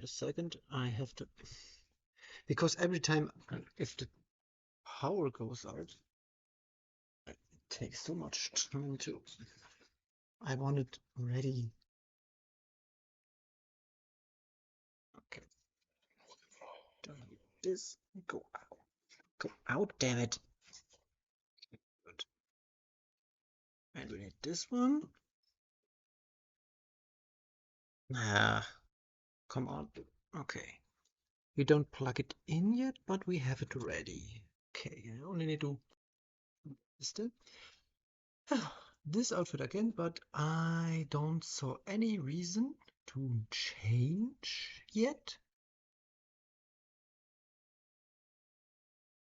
a second. I have to, because every time if the power goes out, it takes so much time to. I want it ready. Okay. This go out. Go out, damn it. Good. And we need this one. Ah, come on. Okay. We don't plug it in yet, but we have it ready. Okay, I only need to this outfit again, but I don't saw any reason to change yet.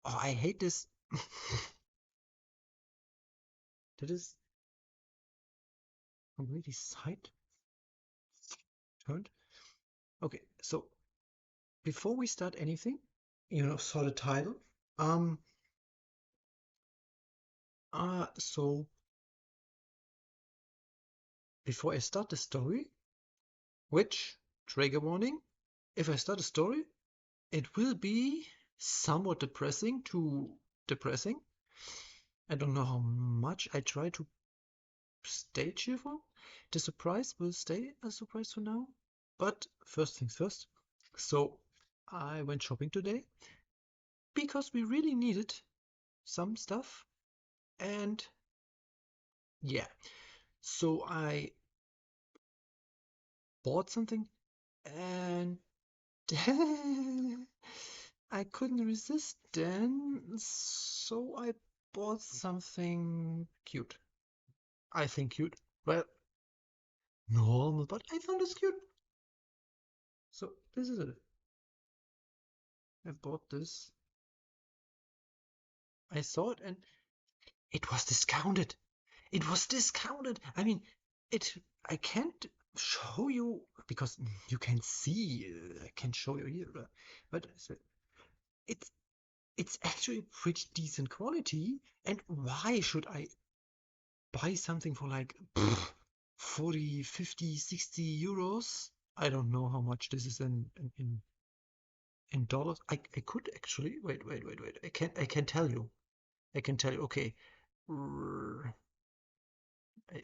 Oh, I hate this. That is completely side turned. Okay, so before we start anything, saw the title. So before I start the story, which trigger warning, if I start a story, it will be somewhat depressing to depressing. I don't know how much I try to stay cheerful. The surprise will stay a surprise for now. But first things first. So I went shopping today because we really needed some stuff. And yeah, so I bought something and I couldn't resist then. So I bought something cute. I think cute. Well, normal, but I found this cute. So this is it. I bought this. I saw it and it was discounted. It was discounted. I mean, I can't show you because you can see. I can show you here, but it's it's actually pretty decent quality. And why should I buy something for like 40, 50, 60 euros? I don't know how much this is in dollars. I could actually wait. I can tell you. I can tell you. Okay.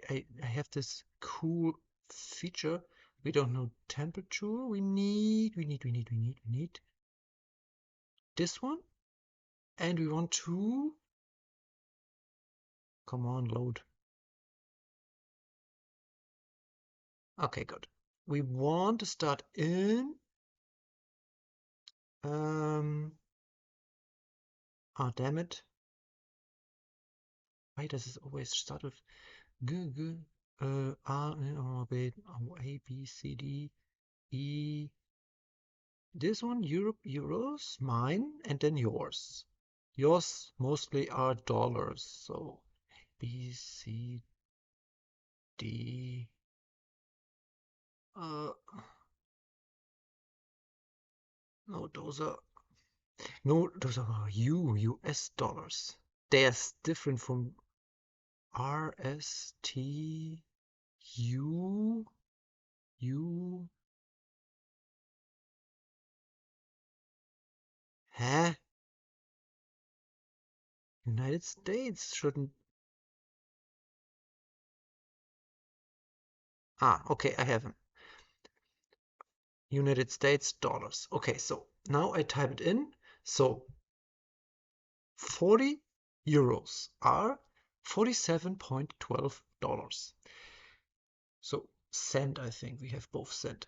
I have this cool feature. We don't know temperature. We need this one. And we want to, come on, load. Okay, good. We want to start in, oh, damn it. Why does it always start with G, G, R, wait, A, B, C, D, E. This one, Europe, euros, mine, and then yours. Yours mostly are dollars, so B, C, D. Uh, no, those are US dollars. They are different from R, S, T, U, U. Huh? United States shouldn't. Ah, okay, I have them. United States dollars. Okay, so now I type it in. So 40 euros are $47.12. So cent, I think we have both cent.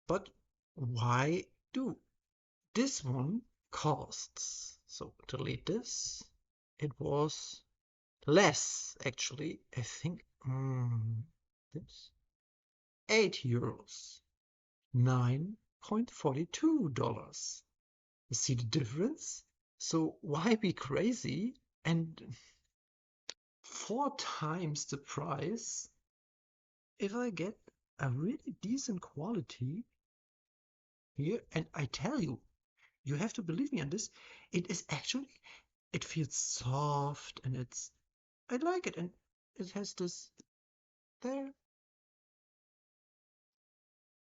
But why do? This one costs, so delete this. It was less, actually. I think this 8 euros, $9.42. You see the difference? So why be crazy and 4 times the price if I get a really decent quality here? And I tell you, you have to believe me on this. It is actually, it feels soft and I like it. And it has this there.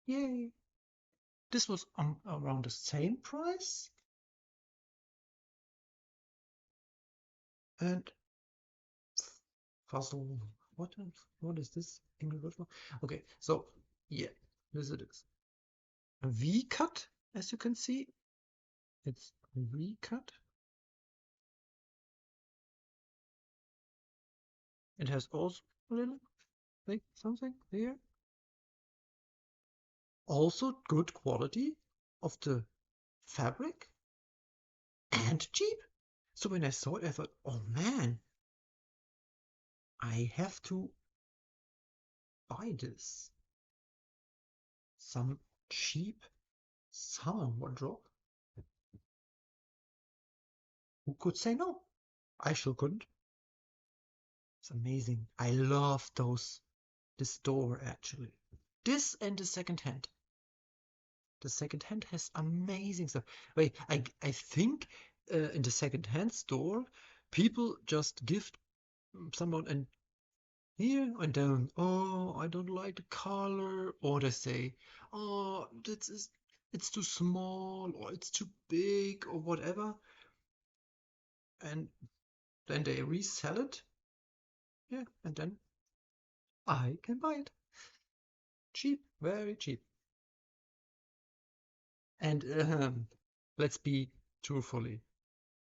Yay. This was around the same price. And Fossil, what is this English word for? Okay, so yeah, this it is. A V cut, as you can see. It's a V cut. It has also a little like something here. Also good quality of the fabric and cheap. So when I saw it, I thought, oh man, I have to buy this. Some cheap summer wardrobe. Who could say no? I sure couldn't. It's amazing. I love this store actually. This and the second hand. The second hand has amazing stuff. Wait, I think in the second hand store, people just give someone and here and then, oh, I don't like the color, or they say, oh, it's too small, or it's too big, or whatever, and then they resell it, yeah, and then I can buy it cheap, very cheap. And let's be truthfully,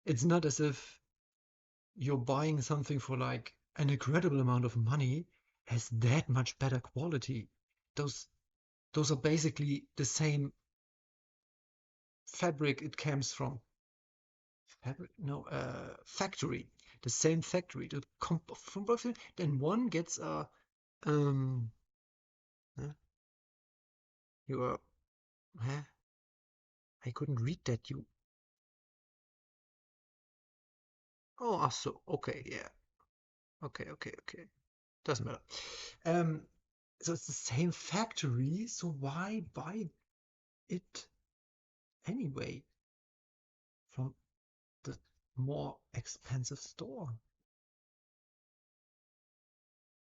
it's not as if you're buying something for like an incredible amount of money has that much better quality. Those those are basically the same fabric it comes from. Fabric? No, factory. The same factory. From both. Then one gets a huh? You are huh? I couldn't read that. You. Oh, so okay, yeah. Okay. Doesn't matter. Um, so it's the same factory, so why buy it anyway from the more expensive store?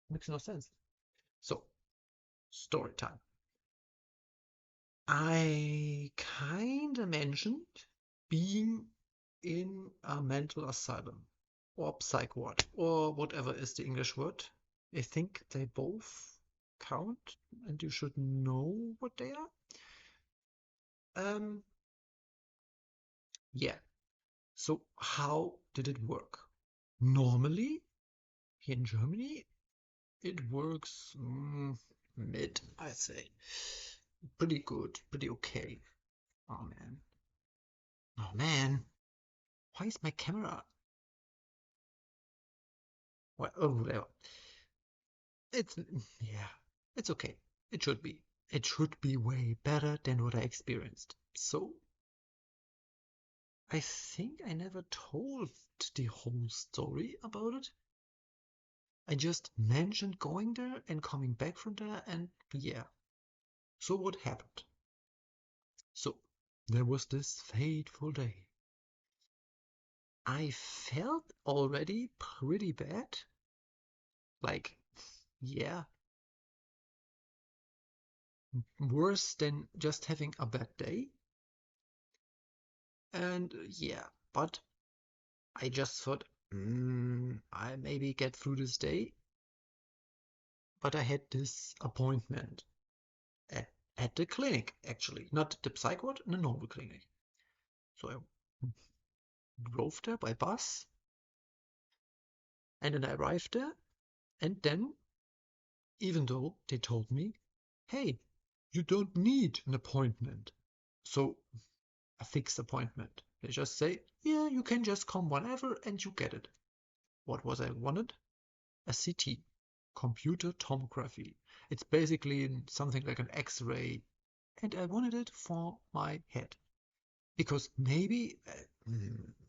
Makes no sense. So, story time. I kinda mentioned being in a mental asylum or psych ward or whatever is the English word. I think they both count and you should know what they are. Um, yeah. So how did it work? Normally, here in Germany, it works mid, I say. Pretty good, pretty okay. Oh man. Oh man. Why is my camera? Well, oh, whatever. It's, yeah, it's okay. It should be. It should be way better than what I experienced. So, I think I never told the whole story about it. I just mentioned going there and coming back from there, and yeah. So, what happened? So, there was this fateful day. I felt already pretty bad. Like, yeah, worse than just having a bad day. And yeah, but I just thought, I maybe get through this day. But I had this appointment at the clinic, actually, not the psych ward, the normal clinic. So I drove there by bus, and then I arrived there, and then, even though they told me, hey, you don't need an appointment, so a fixed appointment. They just say, yeah, you can just come whenever and you get it. What was I wanted? A CT, computer tomography. It's basically something like an X-ray, and I wanted it for my head because maybe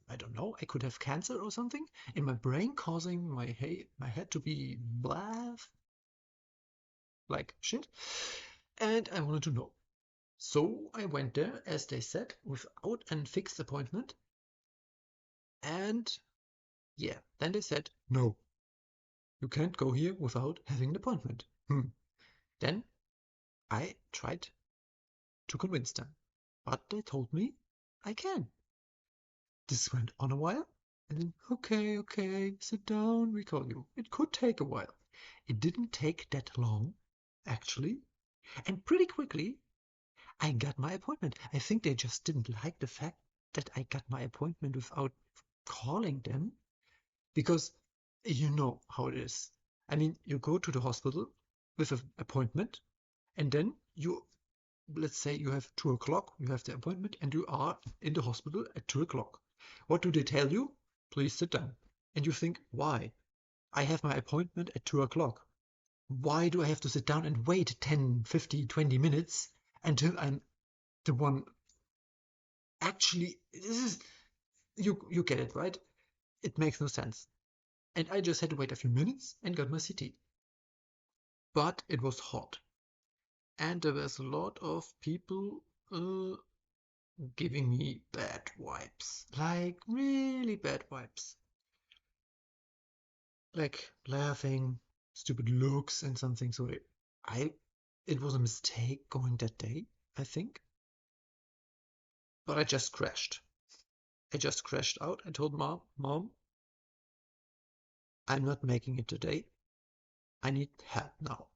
I don't know, I could have cancer or something in my brain, causing my head to be blah, like shit, and I wanted to know. So I went there, as they said, without a fixed appointment, and yeah, then they said, no, you can't go here without having an appointment. Then I tried to convince them. But they told me I can. This went on a while, and then, okay, sit down, we call you. It could take a while. It didn't take that long, actually, and pretty quickly I got my appointment. I think they just didn't like the fact that I got my appointment without calling them, because you know how it is. I mean, you go to the hospital with an appointment, and then let's say you have 2 o'clock, you have the appointment, and you are in the hospital at 2 o'clock. What do they tell you? Please sit down. And you think, why? I have my appointment at 2 o'clock. Why do I have to sit down and wait 10, 50, 20 minutes until I'm the one? Actually, this is, you get it, right? It makes no sense. And I just had to wait a few minutes and got my CT. But it was hot. And there was a lot of people giving me bad vibes. Like really bad vibes. Like laughing, stupid looks and something. So it was a mistake going that day, I think. But I just crashed. I just crashed out. I told Mom, I'm not making it today. I need help now.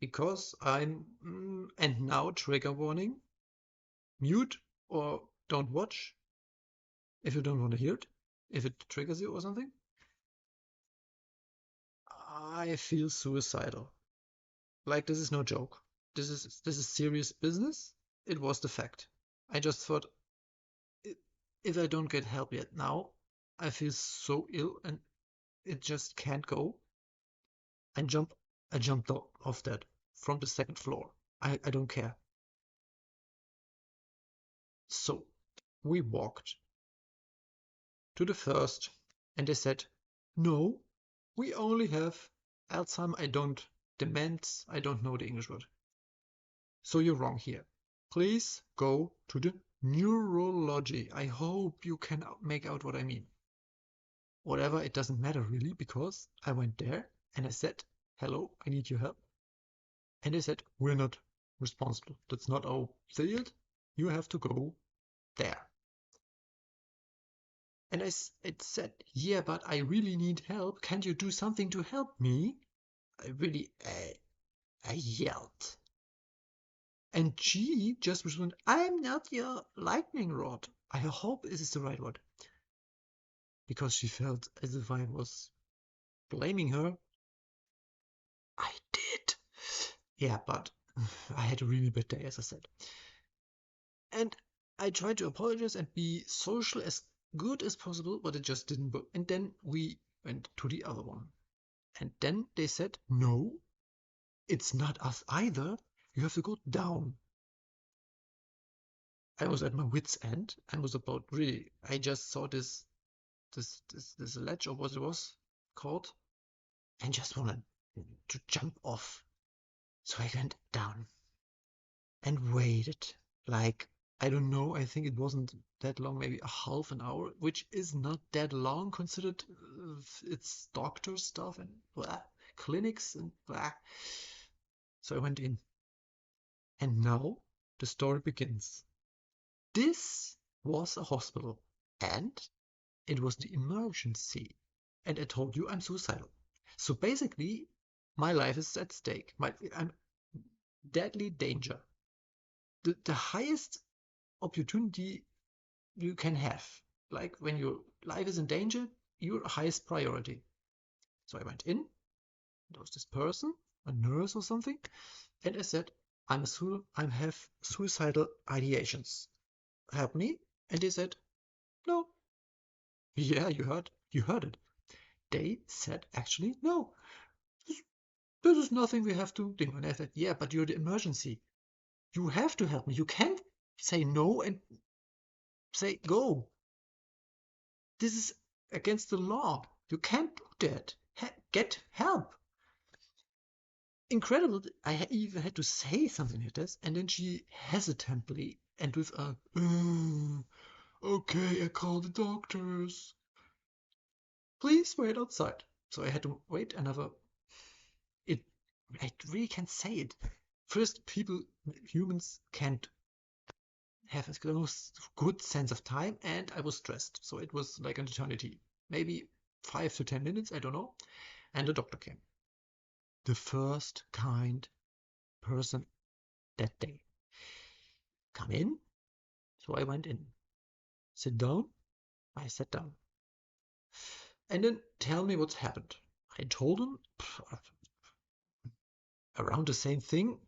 Because and now trigger warning, mute or don't watch if you don't want to hear it, if it triggers you or something. I feel suicidal. Like this is no joke. This is serious business. It was the fact. I just thought, if I don't get help yet now, I feel so ill and it just can't go. I jumped off that from the second floor. I don't care. So we walked to the first, and they said, no, we only have Alzheimer. Demence, I don't know the English word. So you're wrong here. Please go to the neurology. I hope you can make out what I mean. Whatever, it doesn't matter really, because I went there and I said, hello, I need your help. And they said, we're not responsible. That's not our field. You have to go there. And it said, yeah, but I really need help. Can't you do something to help me? I yelled. And she just responded, I'm not your lightning rod. I hope this is the right word. Because she felt as if I was blaming her. I did. Yeah, but I had a really bad day, as I said. And I tried to apologize and be social as good as possible, but it just didn't work. And then we went to the other one. And then they said, no, it's not us either. You have to go down. I was at my wit's end and was about really, I just saw this ledge or what it was called and just wanted to jump off. So I went down and waited. Like, I don't know, I think it wasn't that long, maybe a half an hour, which is not that long considered it's doctor stuff and blah, clinics and blah. So I went in. And now the story begins. This was a hospital and it was the emergency. And I told you I'm suicidal. So basically, my life is at stake. I'm deadly danger. The highest opportunity you can have. Like when your life is in danger, your highest priority. So I went in. There was this person, a nurse or something, and I said, I have suicidal ideations. Help me. And they said, no. Yeah, you heard it. They said actually, no. This is nothing we have to do. And I said, yeah, but you're the emergency. You have to help me. You can't say no and say go. This is against the law. You can't do that. Get help. Incredible. I even had to say something like this. And then she hesitantly and with a, okay, I call the doctors. Please wait outside. So I had to wait another. I really can't say it. First, humans can't have a good sense of time, and I was stressed. So it was like an eternity, maybe 5 to 10 minutes, I don't know. And the doctor came. The first kind person that day. Come in. So I went in. Sit down. I sat down. And then tell me what's happened. I told him around the same thing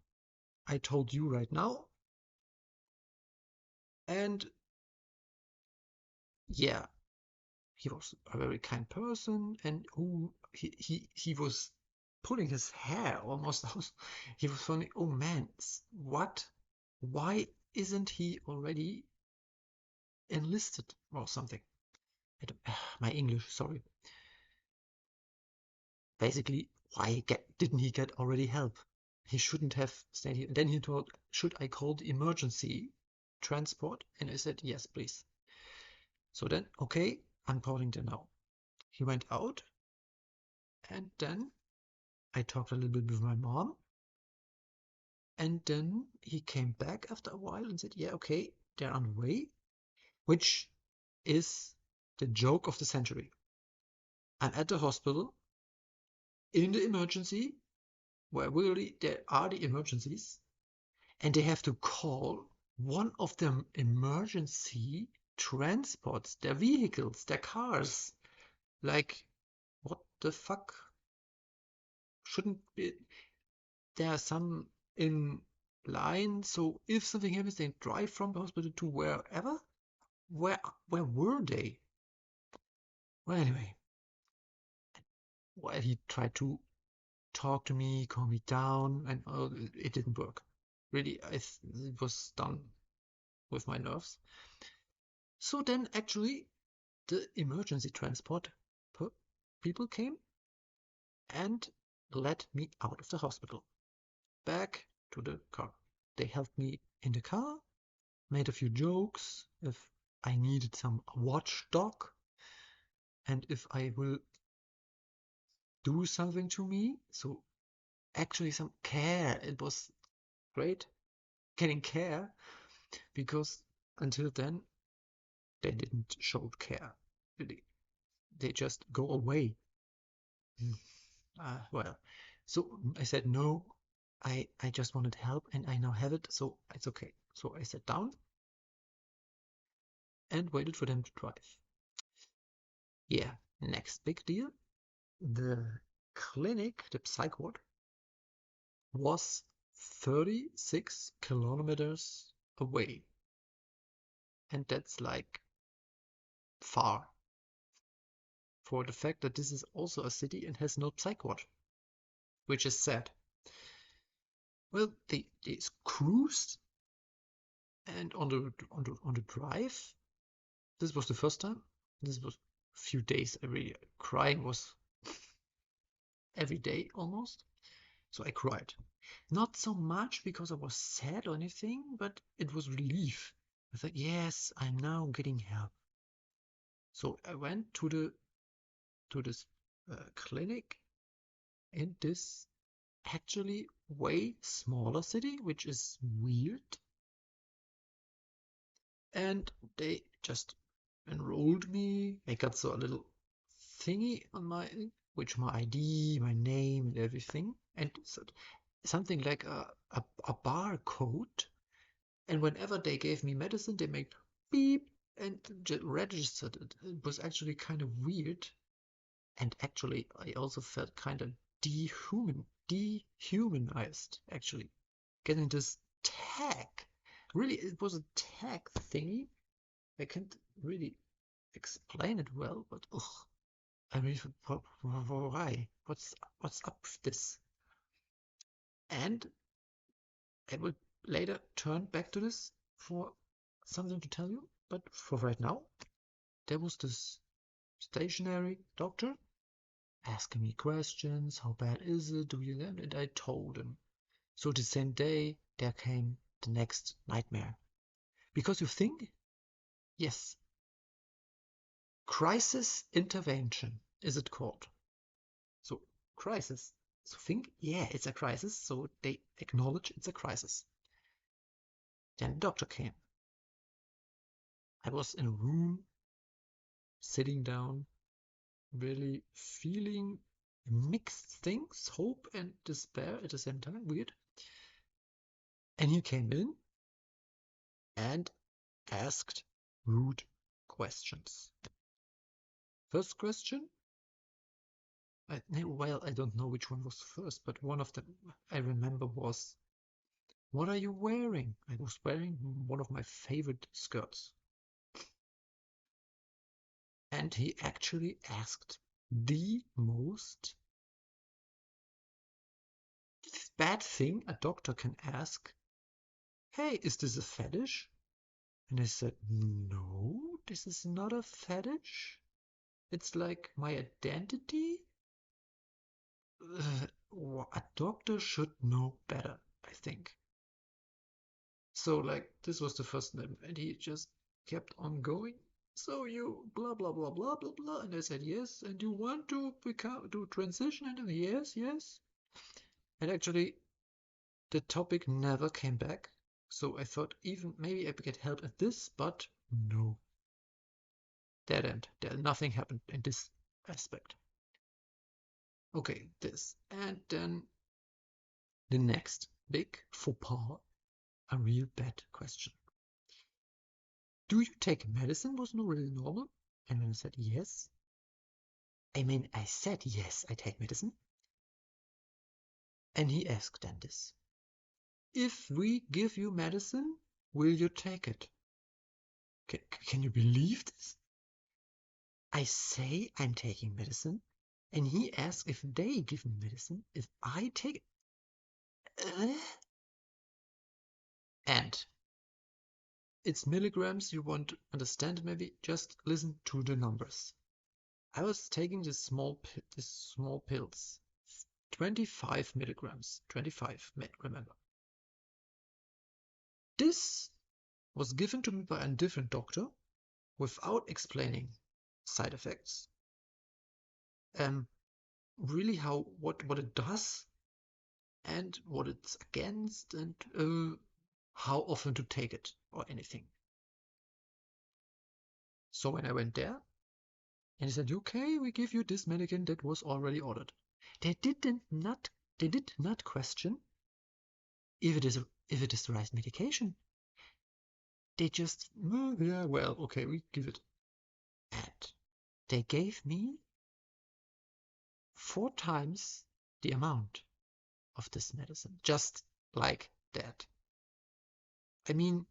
I told you right now. And yeah, he was a very kind person, and he was pulling his hair almost out. He was funny. Oh man, what? Why isn't he already enlisted or something? My English, sorry. Basically, why didn't he get already help? He shouldn't have stayed here. And then he told, should I call the emergency transport? And I said, yes, please. So then, okay, I'm calling them now. He went out, and then I talked a little bit with my mom. And then he came back after a while and said, yeah, okay, they're on the way, which is the joke of the century. I'm at the hospital in the emergency, where really there are the emergencies, and they have to call one of them emergency transports, their vehicles, their cars. Like, what the fuck? Shouldn't be. There are some in line, so if something happens, they drive from the hospital to wherever. Where were they? Well, anyway, well, he tried to talk to me, calm me down, and it didn't work. Really, it was done with my nerves. So then, actually, the emergency transport people came and let me out of the hospital, back to the car. They helped me in the car, made a few jokes if I needed some watchdog, and if I will do something to me. So actually some care. It was great getting care, because until then they didn't show care. They just go away. Well, so I said no. I just wanted help, and I now have it, so it's okay. So I sat down and waited for them to drive. Yeah, next big deal. The clinic, the psych ward, was 36 kilometers away. And that's like far, for the fact that this is also a city and has no psych ward, which is sad. Well, they cruised, and on the drive, this was the first time. This was a few days. Crying was every day almost. So I cried. Not so much because I was sad or anything, but it was relief. I thought, yes, I'm now getting help. So I went to this clinic in this actually way smaller city, which is weird. And they just enrolled me. I got a little thingy on which my ID, my name, and everything, and something like a barcode. And whenever they gave me medicine, they made beep and just registered it. It was actually kind of weird. And actually, I also felt kind of dehumanized, actually. Getting this tag. Really, it was a tag thingy. I can't really explain it well, but ugh. I mean, why? What's up with this? And I will later turn back to this for something to tell you, but for right now, there was this stationary doctor asking me questions. How bad is it? Do you then? And I told him. So the same day, there came the next nightmare. Because you think, yes, crisis intervention is it called. So crisis. So think, yeah, it's a crisis. So they acknowledge it's a crisis. Then the doctor came. I was in a room, sitting down, really feeling mixed things, hope and despair at the same time. Weird. And he came in and asked rude questions. First question, I don't know which one was first, but one of them I remember was, what are you wearing? I was wearing one of my favorite skirts. And he actually asked the most bad thing a doctor can ask. Hey, is this a fetish? And I said, no, this is not a fetish. It's like my identity. A doctor should know better, I think. So, like, this was the first name, and he just kept on going. So you blah blah blah blah blah blah, and I said yes. And you want to transition into yes, yes. And actually, the topic never came back. So I thought even maybe I could get help at this, but no. Dead end. Nothing happened in this aspect. Okay, this. And then the next big faux pas, a real bad question. Do you take medicine? Was not really normal. And when I said yes, I said yes, I take medicine. And he asked then this. If we give you medicine, will you take it? Can you believe this? I say I'm taking medicine, and he asks if they give me medicine, if I take it. And it's milligrams, you want to understand, maybe just listen to the numbers. I was taking these small pills, 25 milligrams, 25, remember. This was given to me by a different doctor without explaining side effects. Really what it does and what it's against, and how often to take it or anything. So when I went there, and he said, okay, we give you this medicine that was already ordered. They did not question if it is the right medication. They just, yeah, well, okay, we give it. And they gave me 4 times the amount of this medicine, just like that. I mean,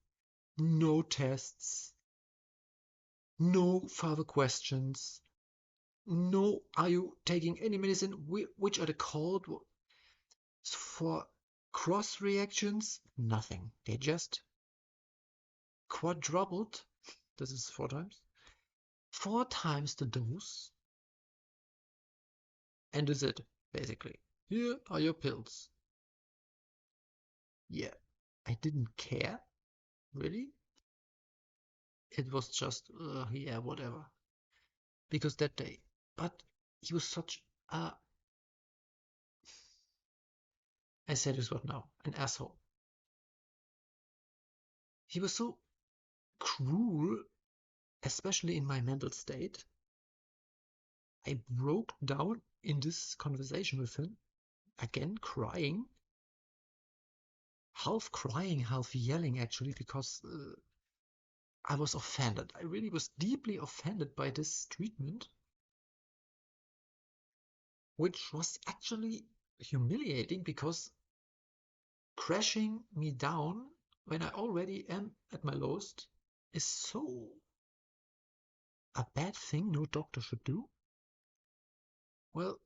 no tests, no further questions, no, are you taking any medicine? Which are the called for cross reactions? Nothing. They just quadrupled. This is 4 times. 4 times the dose. And that's it, basically. Here are your pills. Yeah, I didn't care, really. It was just, yeah, whatever. Because that day, but he was such a, I said this word now, an asshole. He was so cruel, especially in my mental state. I broke down in this conversation with him, again crying, half yelling actually, because I was offended. I really was deeply offended by this treatment, which was actually humiliating, because crashing me down when I already am at my lowest is so a bad thing no doctor should do. Well,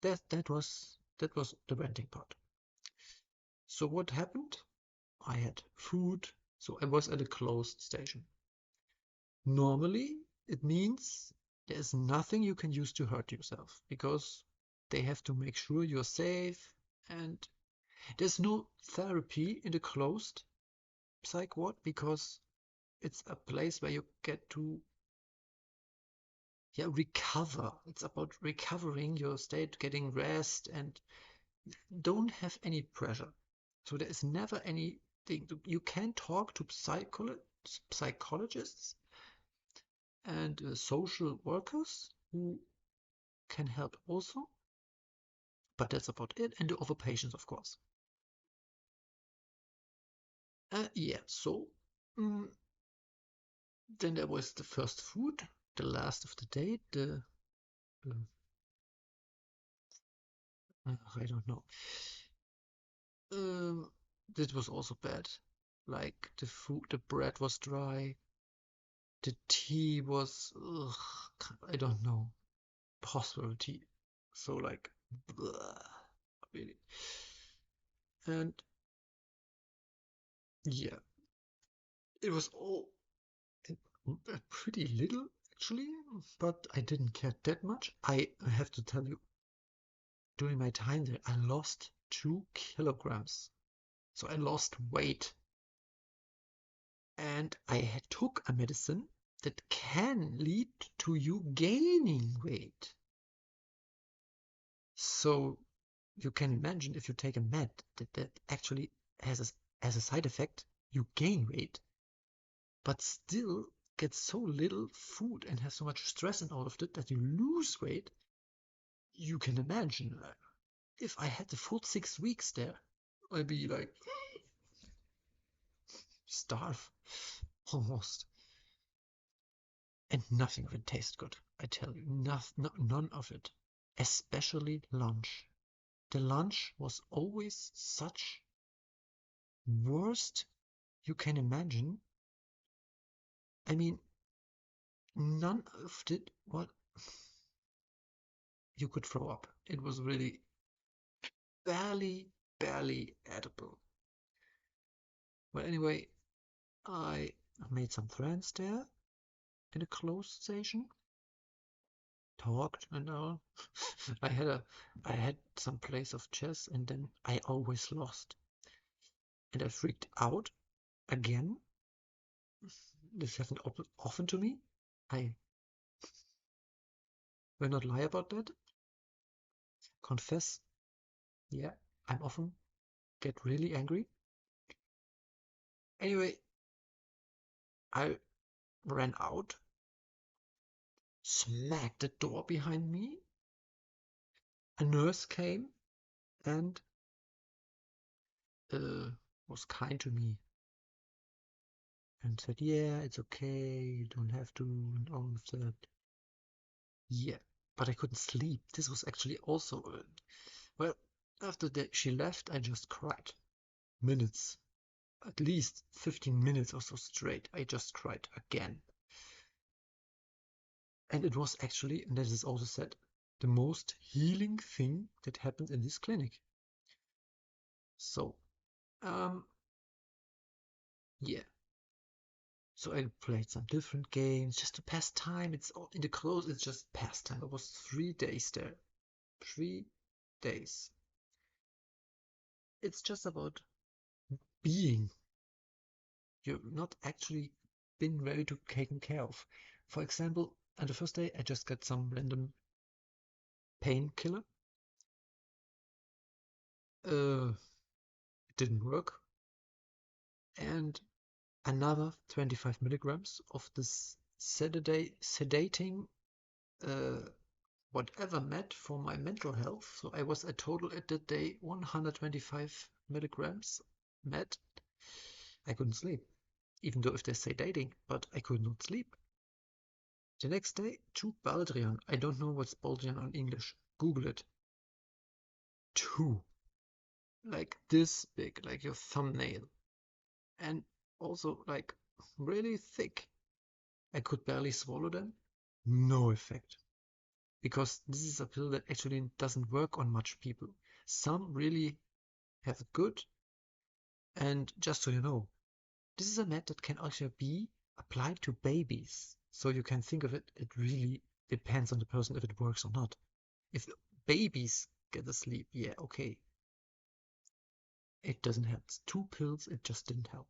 that was the renting part. So what happened? I had food, so I was at a closed station. Normally, it means there's nothing you can use to hurt yourself, because they have to make sure you're safe, and there's no therapy in the closed psych ward, because it's a place where you get to recover. It's about recovering your state, getting rest, and don't have any pressure. So there is never any thing. You can talk to psychologists and social workers who can help also, but that's about it. And the other patients, of course. Yeah, so then there was the first food, the last of the day, I don't know. That was also bad. Like the food, the bread was dry, the tea was, I don't know, possible tea. So like, bleh, really. And yeah, it was all pretty little actually, but I didn't care that much. I have to tell you, during my time there, I lost 2 kilograms. So I lost weight. And I took a medicine that can lead to you gaining weight. So you can imagine if you take a med that actually has as a side effect, you gain weight, but still get so little food and have so much stress and all of that that you lose weight. You can imagine if I had the full 6 weeks there, I'd be like starve almost. And nothing of it tastes good, I tell you. None of it. Especially lunch. The lunch was always such worst you can imagine. I mean, none of it, what you could throw up. It was really barely edible. Well, anyway, I made some friends there in a closed station, talked and all. I had some place of chess and then I always lost. And I freaked out again. This happened often to me. I will not lie about that. Confess, yeah, I'm often get really angry. Anyway, I ran out, smacked the door behind me. A nurse came and uh, was kind to me and said, "Yeah, it's okay. You don't have to," and all of that. Yeah, but I couldn't sleep. This was actually also well. After that she left, I just cried minutes. At least 15 minutes or so straight, I just cried again. And it was actually, and that is also said, the most healing thing that happened in this clinic. So, um, yeah. So I played some different games just to pass time. It's all in the close, it's just pastime. I was 3 days there. 3 days. It's just about being. You're not actually been very taken care of. For example, on the first day, I just got some random painkiller. It didn't work. And another 25 milligrams of this sedating uh, whatever med for my mental health. So I was a total at that day 125 milligrams med. I couldn't sleep, even though if they're sedating, but I could not sleep. The next day, 2 Baldrian. I don't know what's Baldrian on English. Google it. 2. Like this big, like your thumbnail. And also like really thick. I could barely swallow them. No effect. Because this is a pill that actually doesn't work on much people. Some really have good. And just so you know, this is a med that can actually be applied to babies. So you can think of it, it really depends on the person if it works or not. If babies get asleep, yeah, okay. It doesn't help. It's 2 pills, it just didn't help.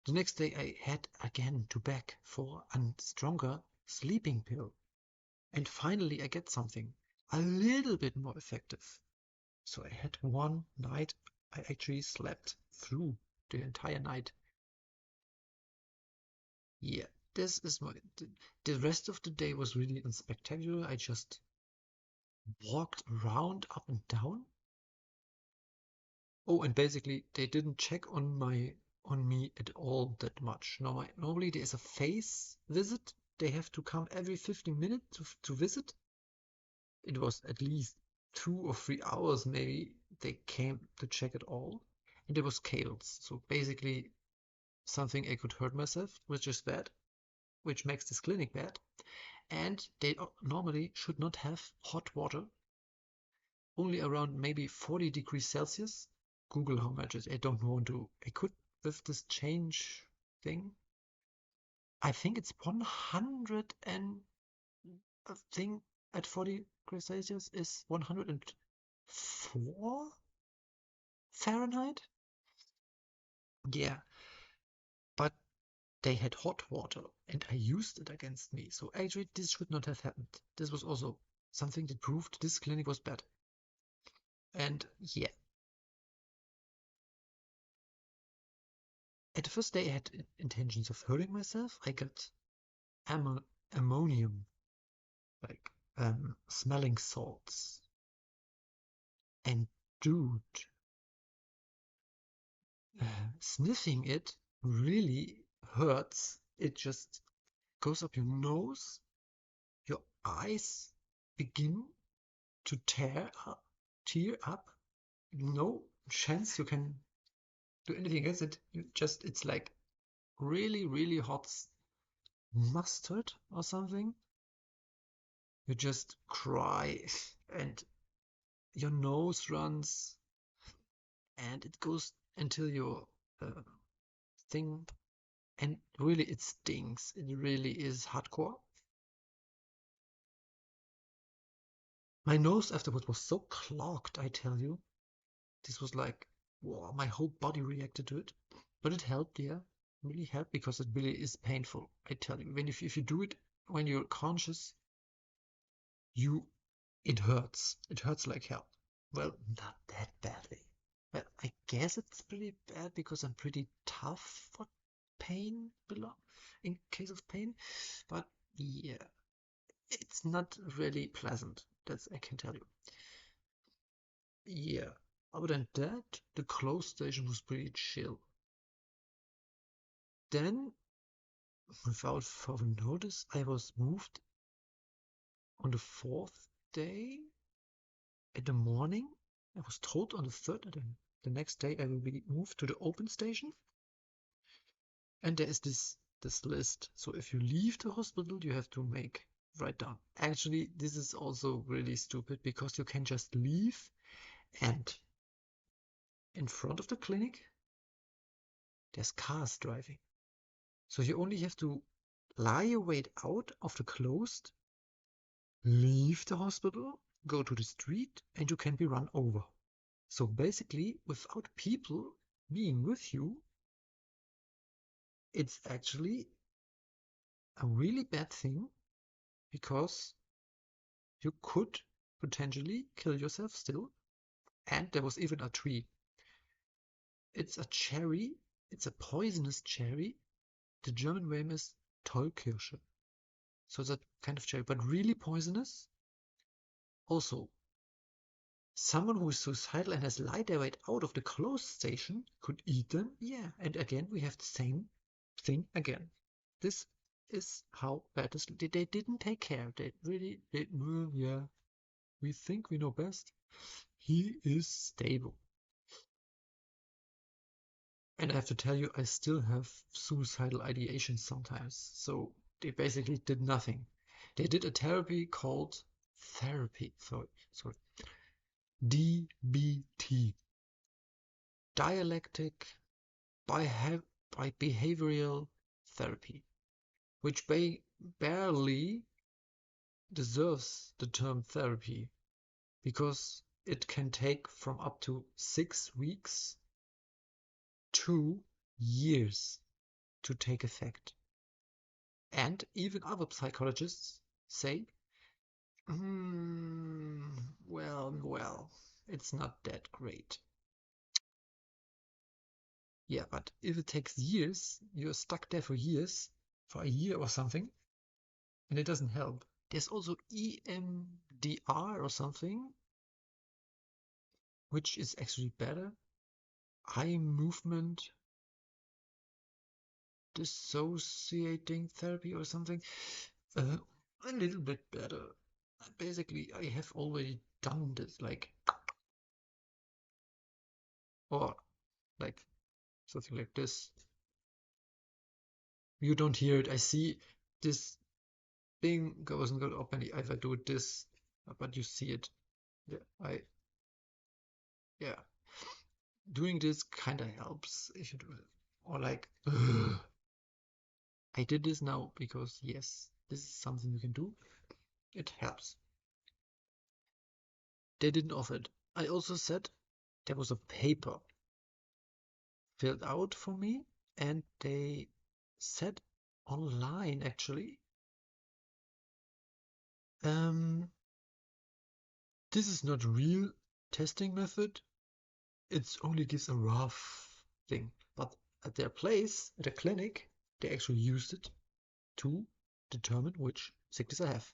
The next day I had again to beg for a stronger sleeping pill. And finally I get something a little bit more effective. So I had one night I actually slept through the entire night. Yeah, this is the rest of the day was really unspectacular. I just walked around up and down. Oh, and basically they didn't check on me at all that much. Normally there's a phase visit. They have to come every 15 minutes to visit. It was at least 2 or 3 hours maybe they came to check it all. And it was chaos. So basically something I could hurt myself, which is bad, which makes this clinic bad. And they normally should not have hot water, only around maybe 40 degrees Celsius. Google how much it is. I don't want to. I could with this change thing. I think it's 100 and a thing at 40 degrees Celsius is 104 Fahrenheit. Yeah, but they had hot water and I used it against me. So actually, this should not have happened. This was also something that proved this clinic was bad. And yeah, at the first day I had intentions of hurting myself. I got ammonium, like smelling salts. And dude, sniffing it really hurts. It just goes up your nose, your eyes begin to tear up. No chance you can do anything against it. It's like really, really hot mustard or something. You just cry and your nose runs and it goes until your thing, and really it stings. It really is hardcore. My nose afterwards was so clogged, I tell you. This was like, wow, my whole body reacted to it. But it helped, yeah. Really helped because it really is painful. I tell you, if you do it when you're conscious, it hurts. It hurts like hell. Well, not that badly. Well, I guess it's pretty bad because I'm pretty tough for pain in case of pain. But yeah, it's not really pleasant. That's I can tell you. Yeah. Other than that, the close station was pretty chill. Then, without further notice, I was moved on the fourth day in the morning. I was told on the third, and the next day I will be moved to the open station. And there is this list. So if you leave the hospital, you have to write down. Actually, this is also really stupid because you can just leave, and in front of the clinic, there's cars driving. So you only have to lie your way out of the closed, leave the hospital, go to the street, and you can be run over. So basically, without people being with you, it's actually a really bad thing because you could potentially kill yourself still. And there was even a tree. It's a cherry. It's a poisonous cherry. The German name is Tollkirsche. So that kind of cherry, but really poisonous. Also, someone who is suicidal and has lied their way out of the closed station could eat them. Yeah, and again, we have the same thing again. This is how bad this. They didn't take care. They really did. Yeah, we think we know best. He is stable. And I have to tell you, I still have suicidal ideations sometimes. So they basically did nothing. They did a therapy called sorry, DBT, dialectic by behavioral therapy, which barely deserves the term therapy because it can take from up to 6 weeks to years to take effect. And even other psychologists say, well, it's not that great. Yeah, but if it takes years, you're stuck there for years, for a year or something, and it doesn't help. There's also EMDR or something, which is actually better. Eye movement dissociating therapy or something. A little bit better. Basically, I have already done this, like, or like something like this. You don't hear it. I see this thing doesn't go open if I do this, but you see it. Yeah, yeah. Doing this kind of helps if you do it. Or like, I did this now because yes, this is something you can do. It helps. They didn't offer it. I also said there was a paper filled out for me, and they said online actually, this is not real testing method. It only gives a rough thing, but at their place, at a clinic, they actually used it to determine which sickness I have.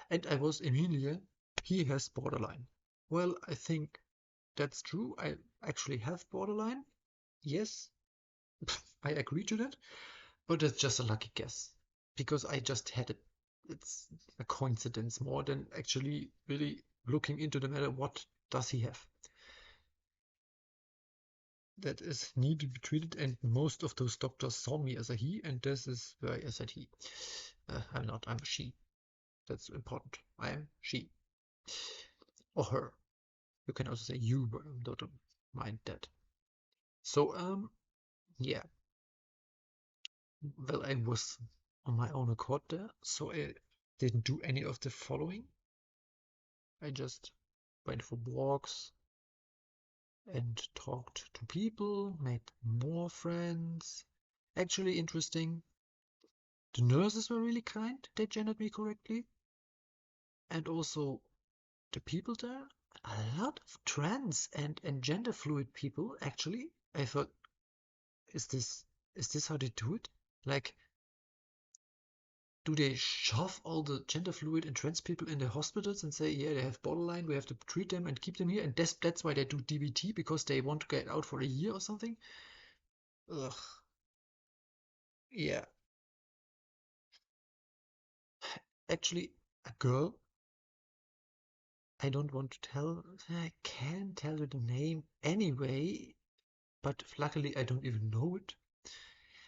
And I was immediately, he has borderline. Well, I think that's true. I actually have borderline. Yes, I agree to that, but that's just a lucky guess because I just had it. It's a coincidence more than actually really looking into the matter. What does he have that is needed to be treated? And most of those doctors saw me as a he, and this is where I said he. I'm not. I'm a she. That's important. I am she or her. You can also say you, but don't mind that. So yeah. Well, I was on my own accord there, so I didn't do any of the following. I just went for walks and talked to people, made more friends. Actually interesting. The nurses were really kind, they gendered me correctly. And also the people there, a lot of trans and gender fluid people, actually. I thought, is this how they do it? Like, do they shove all the gender fluid and trans people in the hospitals and say, yeah, they have borderline, we have to treat them and keep them here, and that's why they do DBT, because they want to get out for a year or something? Ugh. Yeah. Actually, a girl, I don't want to tell, I can tell you the name anyway, but luckily I don't even know it.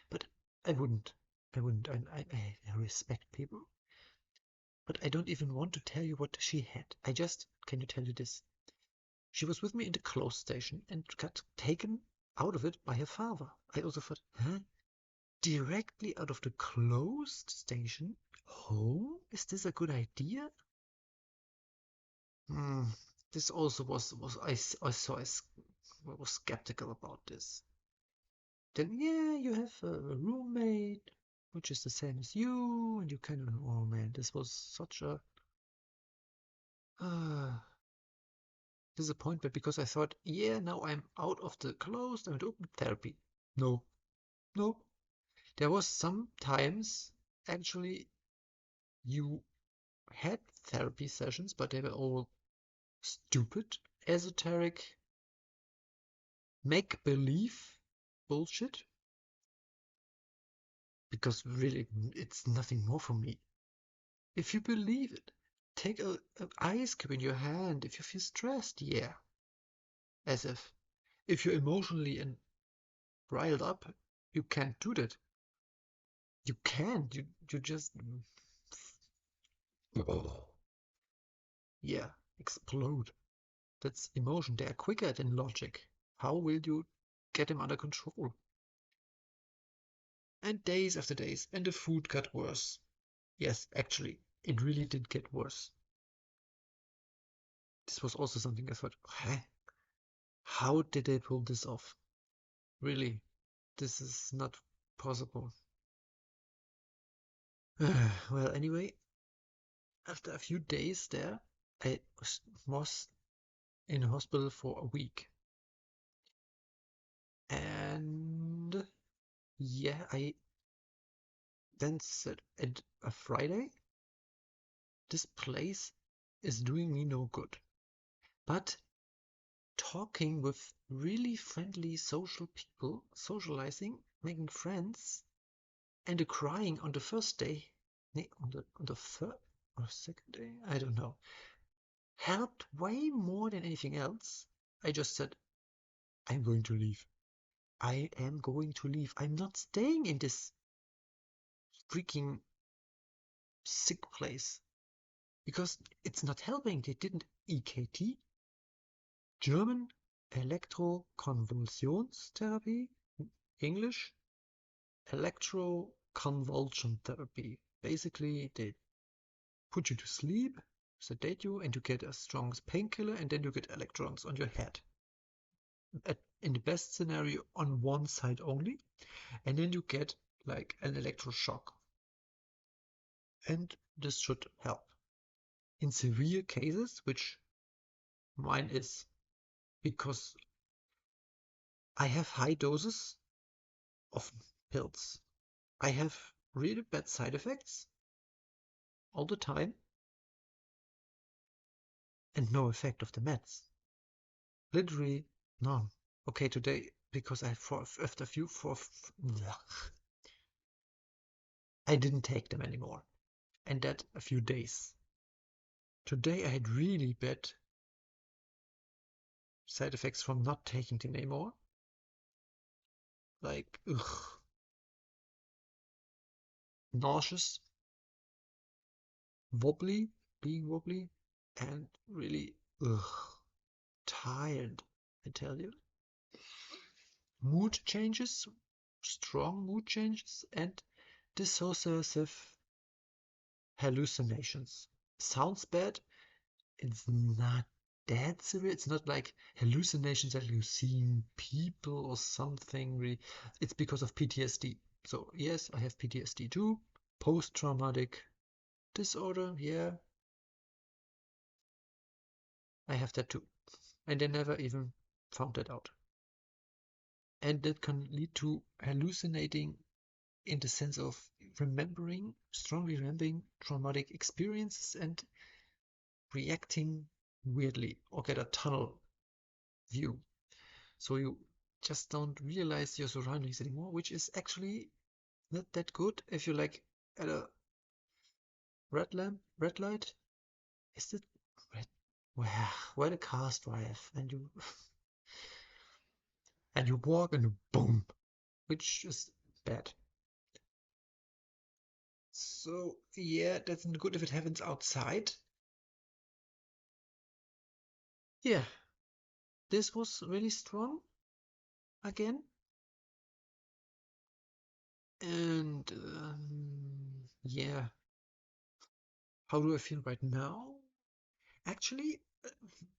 But I wouldn't. I wouldn't. I respect people. But I don't even want to tell you what she had. Can you tell you this? She was with me in the closed station and got taken out of it by her father. I also thought, huh? Directly out of the closed station? Home? Is this a good idea? Hmm. This also I was skeptical about this. Then yeah, you have a roommate, which is the same as you, and you kind of, oh man, this was such a uh, disappointment because I thought, yeah, now I'm out of the closed and open therapy. No, no. There was sometimes actually you had therapy sessions, but they were all stupid, esoteric, make-believe bullshit. Because really, it's nothing more for me. If you believe it, take an ice cube in your hand if you feel stressed, yeah. As if you're emotionally and riled up, you can't do that. You can't. You just yeah, explode. That's emotion. They are quicker than logic. How will you get them under control? And days after days, and the food got worse. Yes, actually, it really did get worse. This was also something I thought, huh? How did they pull this off? Really, this is not possible. Well, anyway, after a few days there, I was in hospital for a week. And yeah, I then said at a Friday, this place is doing me no good. But talking with really friendly social people, socializing, making friends, and crying on the first day, on the third or second day, I don't know, helped way more than anything else. I just said, I'm going to leave. I am going to leave. I'm not staying in this freaking sick place because it's not helping. They didn't EKT, German Elektrokonvulsionstherapie, English electroconvulsion therapy. Basically, they put you to sleep, sedate you, and you get a strong painkiller, and then you get electrons on your head. In the best scenario, on one side only, and then you get like an electroshock. And this should help. In severe cases, which mine is, because I have high doses of pills, I have really bad side effects all the time and no effect of the meds. Literally none. Okay, today, because after a few, I didn't take them anymore. And that a few days. Today I had really bad side effects from not taking them anymore. Like, nauseous, being wobbly, and really, tired, I tell you. Mood changes, strong mood changes, and dissociative hallucinations. Sounds bad. It's not that severe. It's not like hallucinations that you see people or something. Really, it's because of PTSD. So yes, I have PTSD too. Post-traumatic disorder. Yeah, I have that too. And they never even found that out. And that can lead to hallucinating in the sense of strongly remembering traumatic experiences and reacting weirdly or get a tunnel view. So you just don't realize your surroundings anymore, which is actually not that good if you're like at a red light. Is it red? Where the cars drive and you and you walk and boom, which is bad. So yeah, that's not good if it happens outside. Yeah, this was really strong again. And yeah, how do I feel right now? Actually,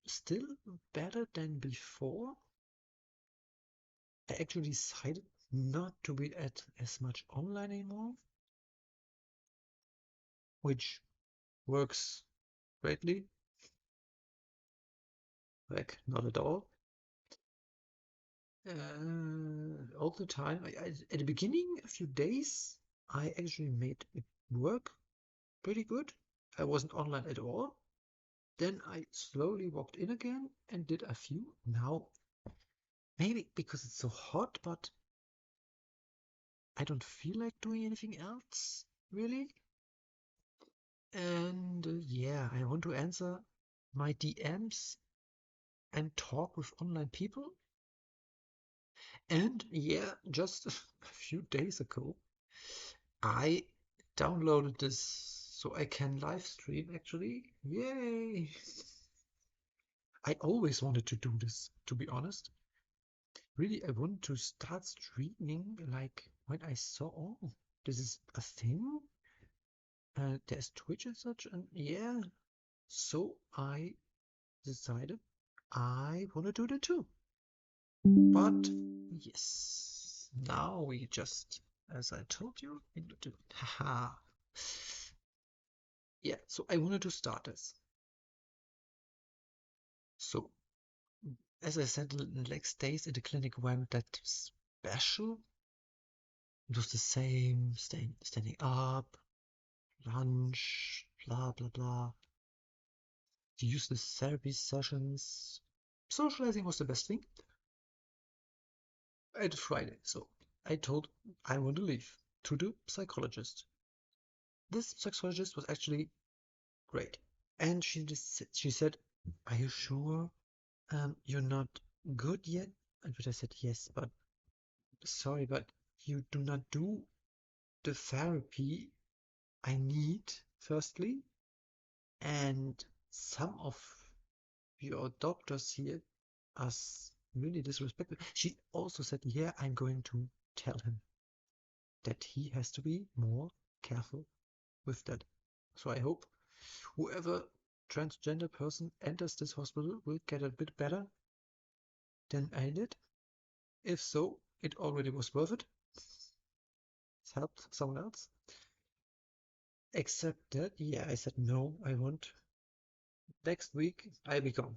still better than before. I actually decided not to be at as much online anymore, which works greatly. Like, not at all. All the time. At the beginning, a few days, I actually made it work pretty good. I wasn't online at all. Then I slowly walked in again and did a few. Now, maybe because it's so hot, but I don't feel like doing anything else, really. And yeah, I want to answer my DMs and talk with online people. And yeah, just a few days ago, I downloaded this so I can live stream actually. Yay! I always wanted to do this, to be honest. Really, I wanted to start streaming like when I saw, oh, this is a thing. There's Twitch and such, and yeah. So I decided I want to do that too. But yes, now we just, as I told you, haha. Yeah, so I wanted to start this. So, as I said, the next days in the clinic weren't that special. It was the same, standing up, lunch, blah, blah, blah. To use the therapy sessions. Socializing was the best thing. At Friday, so I told I want to leave to the psychologist. This psychologist was actually great, and she said, "Are you sure you're not good yet?" And I said, "Yes, but sorry, but you do not do the therapy I need, firstly, and some of your doctors here are really disrespectful." She also said, "Yeah, I'm going to tell him that he has to be more careful with that." So I hope whoever transgender person enters this hospital will get a bit better than I did. If so, it already was worth it. It's helped someone else. Except that, yeah, I said no, I won't. Next week, I'll be gone.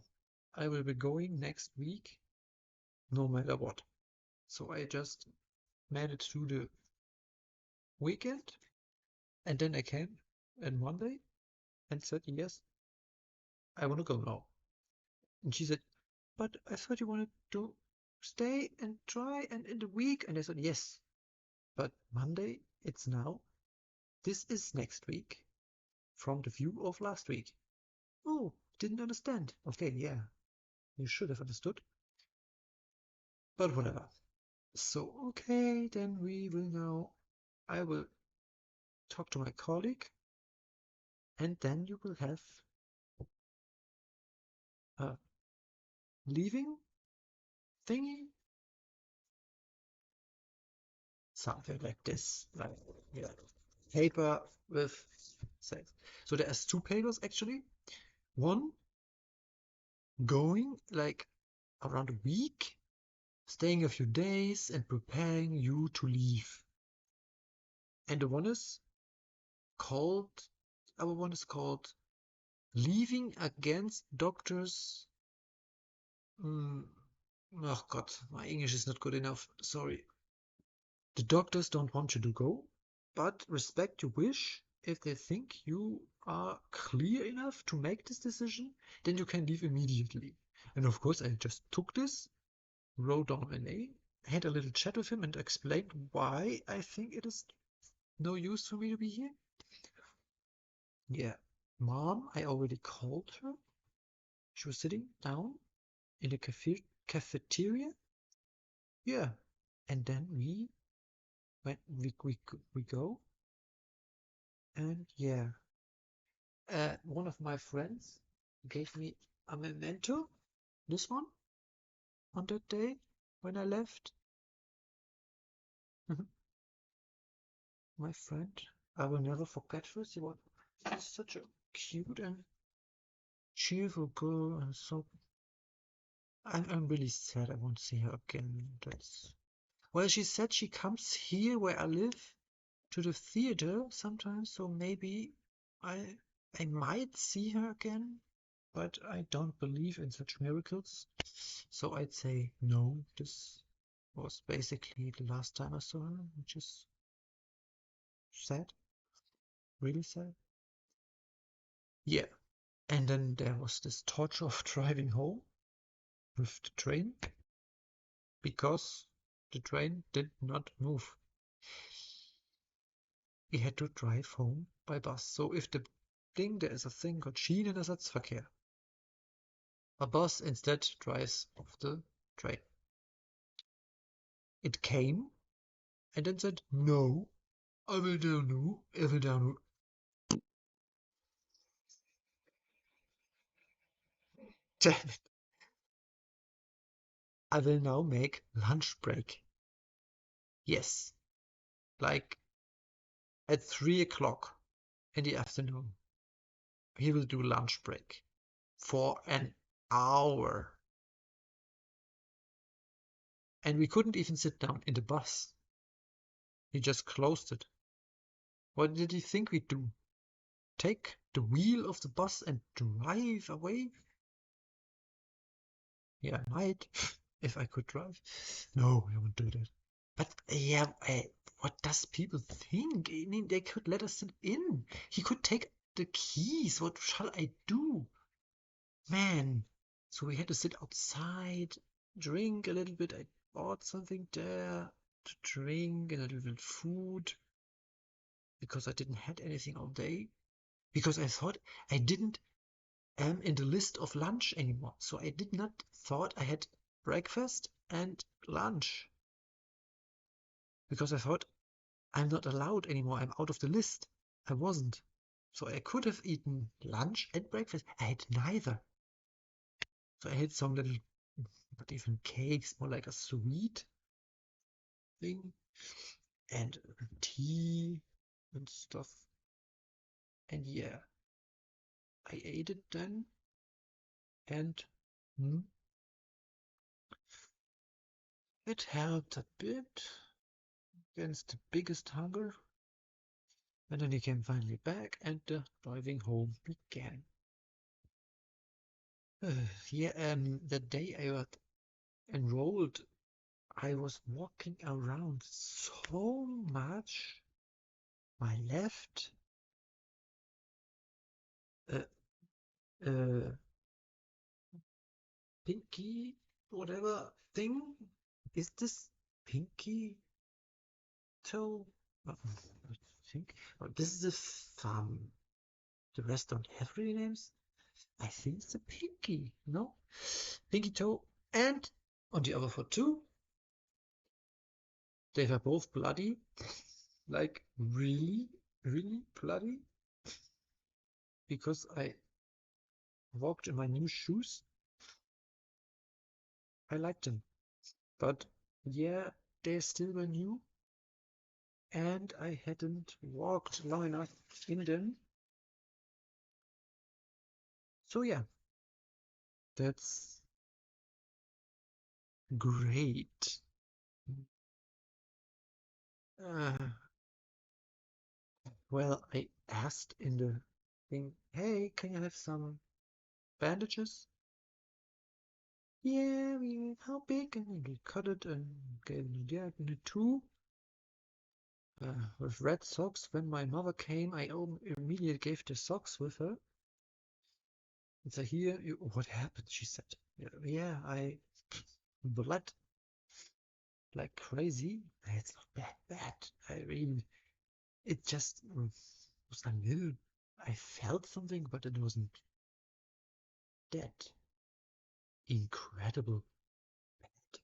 I will be going next week, no matter what. So I just made it through the weekend, and then I came on Monday and said, yes, I want to go now. And she said, but I thought you wanted to stay and try and in the week. And I said, yes, but Monday, it's now. This is next week from the view of last week. Oh, didn't understand. Okay, yeah, you should have understood. But whatever. So, okay, then we will now, I will talk to my colleague, and then you will have a leaving thingy. Something like this. Like, yeah, paper with sex. So there's two papers actually. One going like around a week, staying a few days and preparing you to leave. And the one is called, our one is called Leaving Against Doctors. Oh God, my English is not good enough. Sorry. The doctors don't want you to go, but respect your wish. If they think you are clear enough to make this decision, then you can leave immediately. And of course, I just took this, wrote down my name, had a little chat with him, and explained why I think it is no use for me to be here. Yeah, Mom, I already called her. She was sitting down in the cafeteria. Yeah, and then we go, and yeah, one of my friends gave me a memento, this one, on that day when I left. My friend, I will never forget her. She was such a cute and cheerful girl, and so I'm really sad I won't see her again. That's well, she said she comes here where I live to the theater sometimes, so maybe I I might see her again, but I don't believe in such miracles. So I'd say no, this was basically the last time I saw her, which is sad, really sad. Yeah, and then there was this torture of driving home with the train because the train did not move. We had to drive home by bus. So if the thing, there is a thing called Schienenersatzverkehr. A bus instead drives off the train. It came and then said, no, I will down, I will down. Damn it. I will now make lunch break. Yes, like at 3 o'clock in the afternoon. He will do lunch break for an hour. And we couldn't even sit down in the bus. He just closed it. What did he think we'd do? Take the wheel of the bus and drive away? Yeah, I might, if I could drive. No, I won't do that. But yeah, what does people think? I mean, they could let us sit in. He could take the keys. What shall I do? Man. So we had to sit outside, drink a little bit. I bought something there to drink and a little bit food because I didn't had anything all day. Because I thought I didn't am in the list of lunch anymore. So I did not thought I had breakfast and lunch because I thought I'm not allowed anymore. I'm out of the list. I wasn't. So I could have eaten lunch and breakfast. I had neither. So I had some little, not even cakes, more like a sweet thing, and tea and stuff. And yeah, I ate it then, and it helped a bit against the biggest hunger. And then he came finally back, and the driving home began. Yeah, the day I got enrolled, I was walking around so much. My left uh, uh, pinky, whatever thing. Is this pinky toe? I think. Oh, this is the farm. The rest don't have really names. I think it's a pinky. No, pinky toe, and on the other foot too. They were both bloody, like really, really bloody, because I walked in my new shoes. I liked them, but yeah, they still were new, and I hadn't walked long enough in them. So yeah, that's great. Uh, well, I asked in the thing, hey, can you have some bandages? Yeah, how big? And we cut it and gave it, yeah, two. With red socks. When my mother came, I immediately gave the socks with her. And so here, what happened? She said, yeah, I bled like crazy. It's not bad. I mean, it just was a little. I felt something, but it wasn't dead. Incredible bad.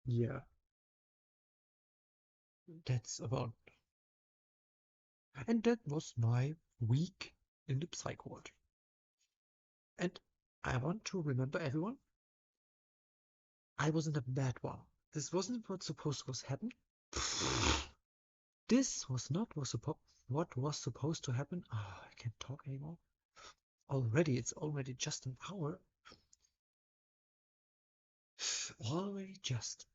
Yeah, that's about. And that was my week in the psych ward. And I want to remember everyone, I wasn't a bad one. This wasn't what supposed was happen. This was not what was supposed to happen. Oh, I can't talk anymore. It's already just an hour. Already just.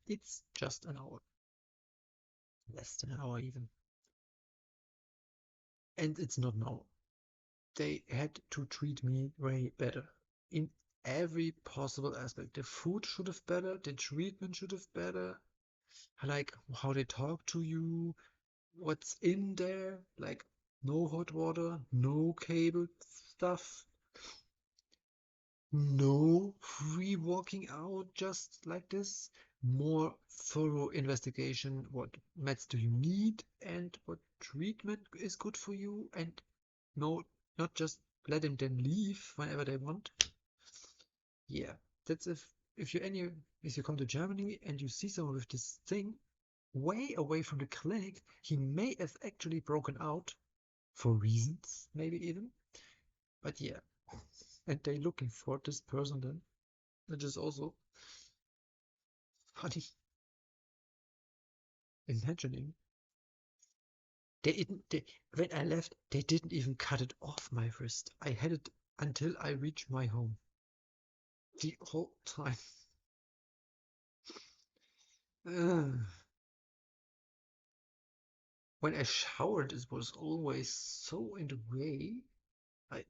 It's just an hour. Less than an hour even. And it's not now. They had to treat me way better. In every possible aspect. The food should have better, the treatment should have better. Like how they talk to you, what's in there, like no hot water, no cable stuff, no free walking out just like this, more thorough investigation, what meds do you need and what treatment is good for you, and no, not just let them then leave whenever they want. Yeah, that's if you come to Germany and you see someone with this thing way away from the clinic, he may have actually broken out for reasons, maybe even. But yeah, and they're looking for this person then, which is also funny imagining. When I left, they didn't even cut it off my wrist. I had it until I reached my home. The whole time. When I showered, it was always so in the way. I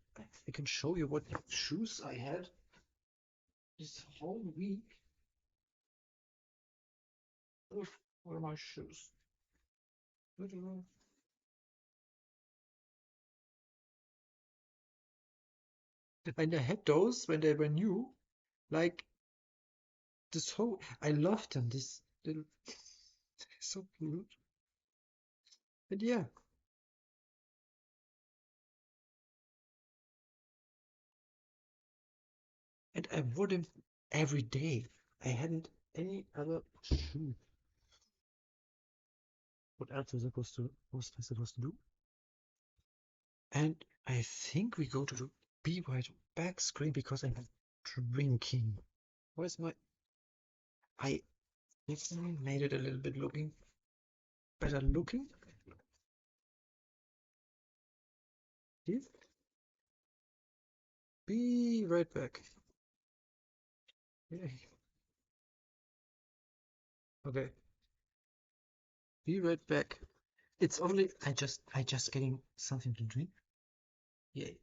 can show you what shoes I had this whole week. Oof, where are my shoes? And I had those when they were new, like this whole. I loved them. This little, so cute. And yeah, and I wore them every day. I hadn't any other shoe. What else was I supposed to do? And I think we go to the Be Right Back screen because I'm drinking. Where's my? I definitely made it a little bit looking better looking. Here. Be right back. Yay. Okay. Be right back. It's only I just getting something to drink. Yay.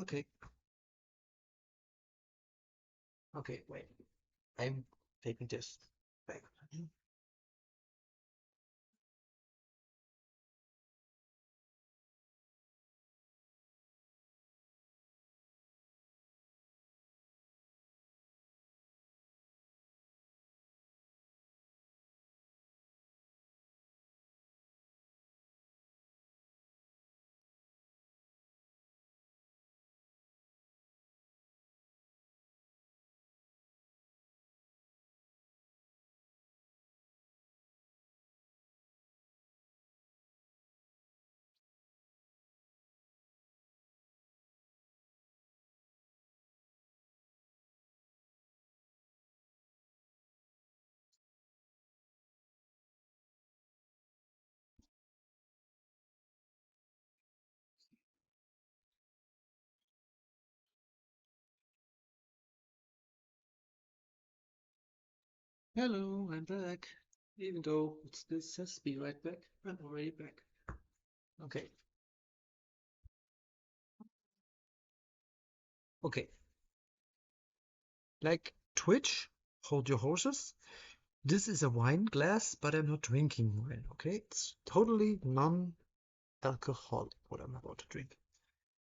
Okay. Okay, wait. I'm taking this back. Hello, I'm back. Even though it still says be right back, I'm already back. Okay. Okay. Like Twitch, hold your horses. This is a wine glass, but I'm not drinking wine, okay? It's totally non-alcoholic what I'm about to drink.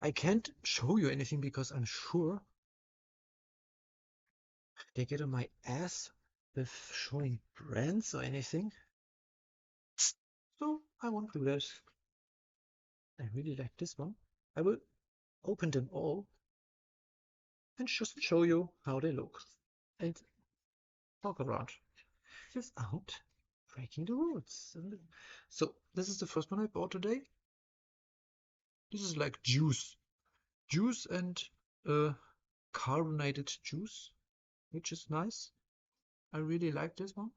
I can't show you anything because I'm sure they get on my ass with showing brands or anything. So I won't do that. I really like this one. I will open them all and just show you how they look and talk around without breaking the rules. So this is the first one I bought today. This is like juice and uh, carbonated juice, which is nice. I really like this one.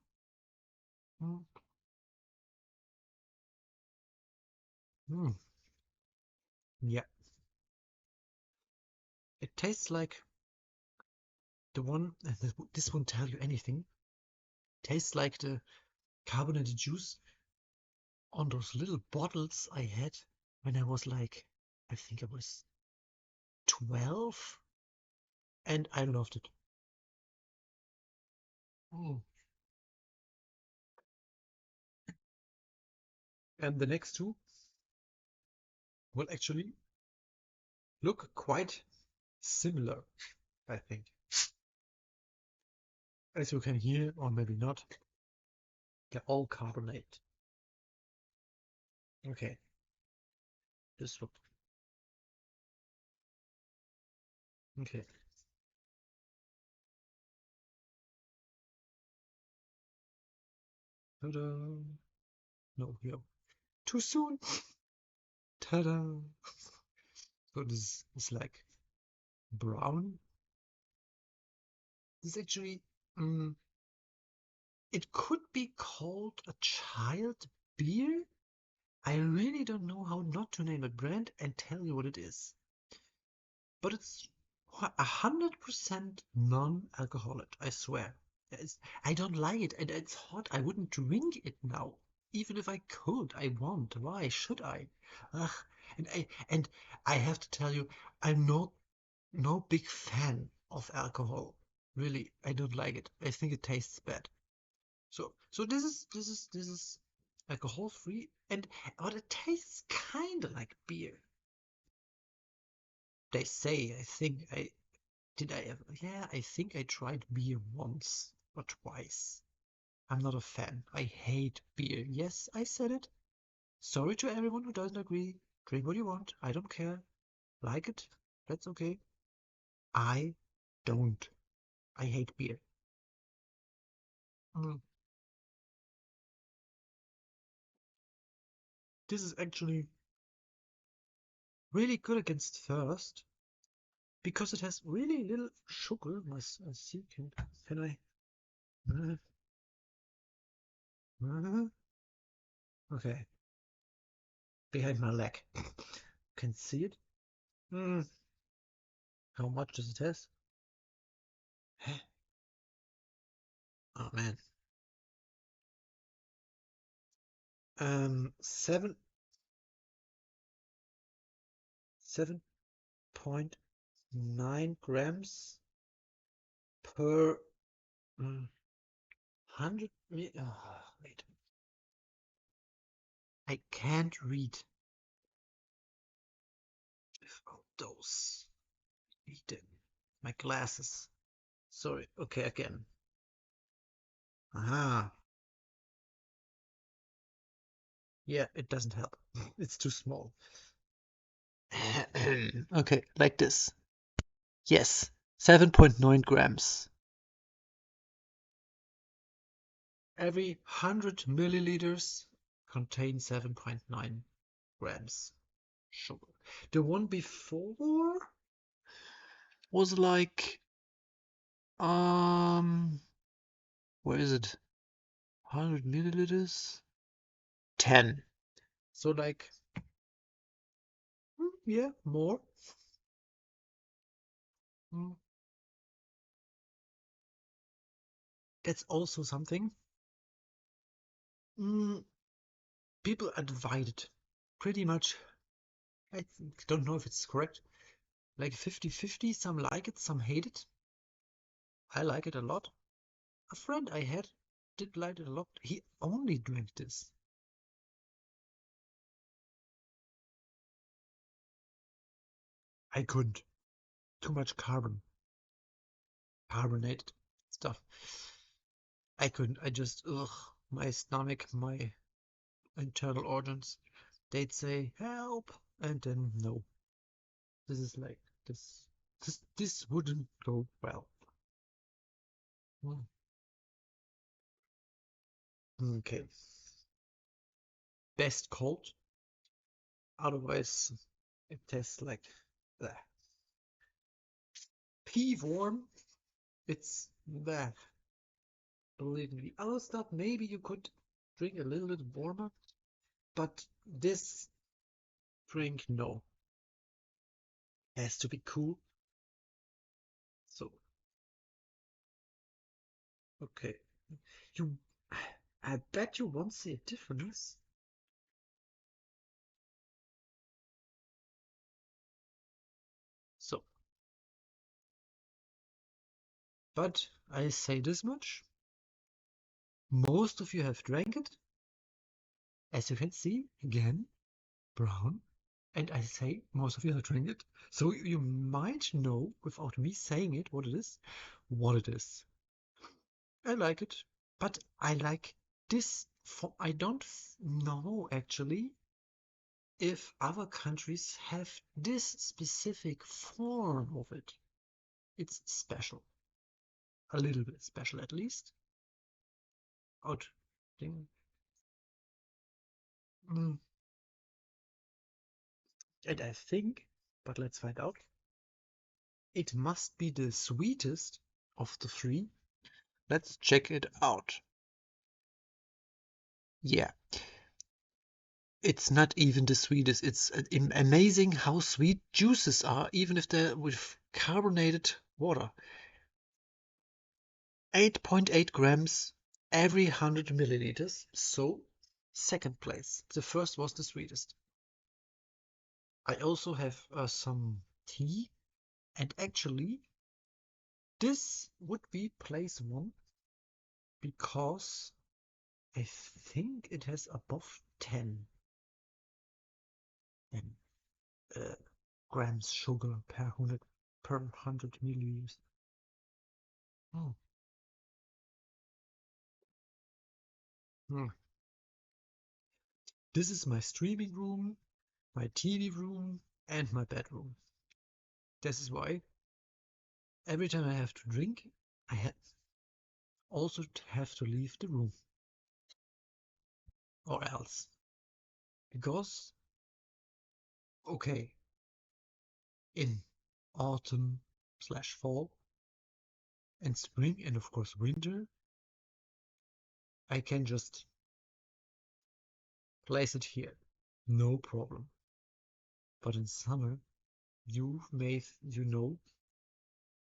Mm. Mm. Yeah, it tastes like the one, and this won't tell you anything. Tastes like the carbonated juice on those little bottles I had when I was like, I think I was 12, and I loved it. Mm. And the next two will actually look quite similar, I think. As you can hear, or maybe not, they're all carbonate. Okay, this one. Okay. Ta-da! No, here. Too soon. Ta-da! So this is like brown. This actually, mm, it could be called a child beer. I really don't know how not to name a brand and tell you what it is. But it's 100% non-alcoholic, I swear. I don't like it, and it's hot. I wouldn't drink it now. Even if I could, I won't. Why should I? Ugh. And I have to tell you, I'm no big fan of alcohol. Really, I don't like it. I think it tastes bad. So this is alcohol free, but it tastes kind of like beer. They say. I think I tried beer once or twice. I'm not a fan. I hate beer. Yes, I said it. Sorry to everyone who doesn't agree. Drink what you want. I don't care. Like it. That's okay. I don't. I hate beer. Mm. This is actually really good against thirst because it has really little sugar. Let's see. Can I? Okay, behind my leg. Can see it. Mm. How much does it have? Oh man. 7 7.9 grams per 100 wait. I can't read without those. My glasses. Sorry. Okay, again. Aha. Yeah, it doesn't help. It's too small. Okay, like this. Yes, 7.9 grams. Every 100 milliliters contains 7.9 grams sugar. The one before was like, where is it? 100 milliliters? 10. So like, yeah, more. Mm. That's also something. People are divided. Pretty much, I don't know if it's correct. Like 50-50, some like it, some hate it. I like it a lot. A friend I had did like it a lot. He only drank this. I couldn't. Too much carbonated stuff. I couldn't. I just, ugh, my stomach, my internal organs, they'd say help, and then no. This is like this wouldn't go well. Okay. Best cold. Otherwise, it tastes like that. Pea warm. It's that. Believe me. The other stuff, maybe you could drink a little bit warmer, but this drink, no. Has to be cool. So, okay. You, I bet you won't see a difference. So, but I say this much. Most of you have drank it. As you can see, again, brown. And I say most of you have drank it. So you might know, without me saying it, what it is. I like it, but I like this. I don't know actually if other countries have this specific form of it. It's special, a little bit special at least. Out thing. Mm. And I think, but let's find out. It must be the sweetest of the three. Let's check it out. Yeah, it's not even the sweetest. It's amazing how sweet juices are, even if they're with carbonated water. 8.8 grams every 100 milliliters. So, second place. The first was the sweetest. I also have some tea, and actually, this would be place one because I think it has above 10 and, grams sugar per 100 milliliters. Oh. Hmm. This is my streaming room, my TV room, and my bedroom. This is why every time I have to drink, I also have to leave the room, or else. Because, okay, in autumn/fall and spring and of course winter, I can just place it here, no problem. But in summer, you know,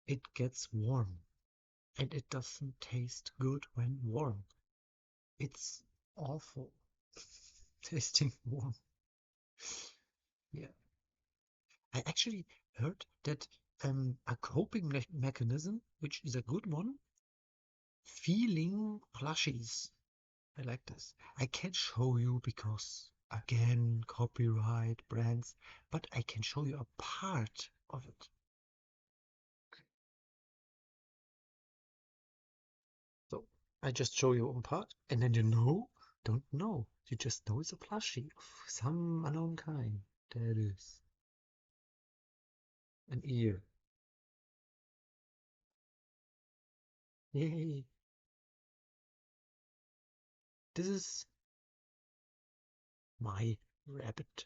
it gets warm, and it doesn't taste good when warm. It's awful tasting warm. Yeah, I actually heard that a coping mechanism, which is a good one, feeling plushies. I like this. I can't show you because, again, copyright, brands, but I can show you a part of it. So I just show you one part, and then don't know. You just know it's a plushie of some unknown kind. There it is. An ear. Yay. This is my rabbit.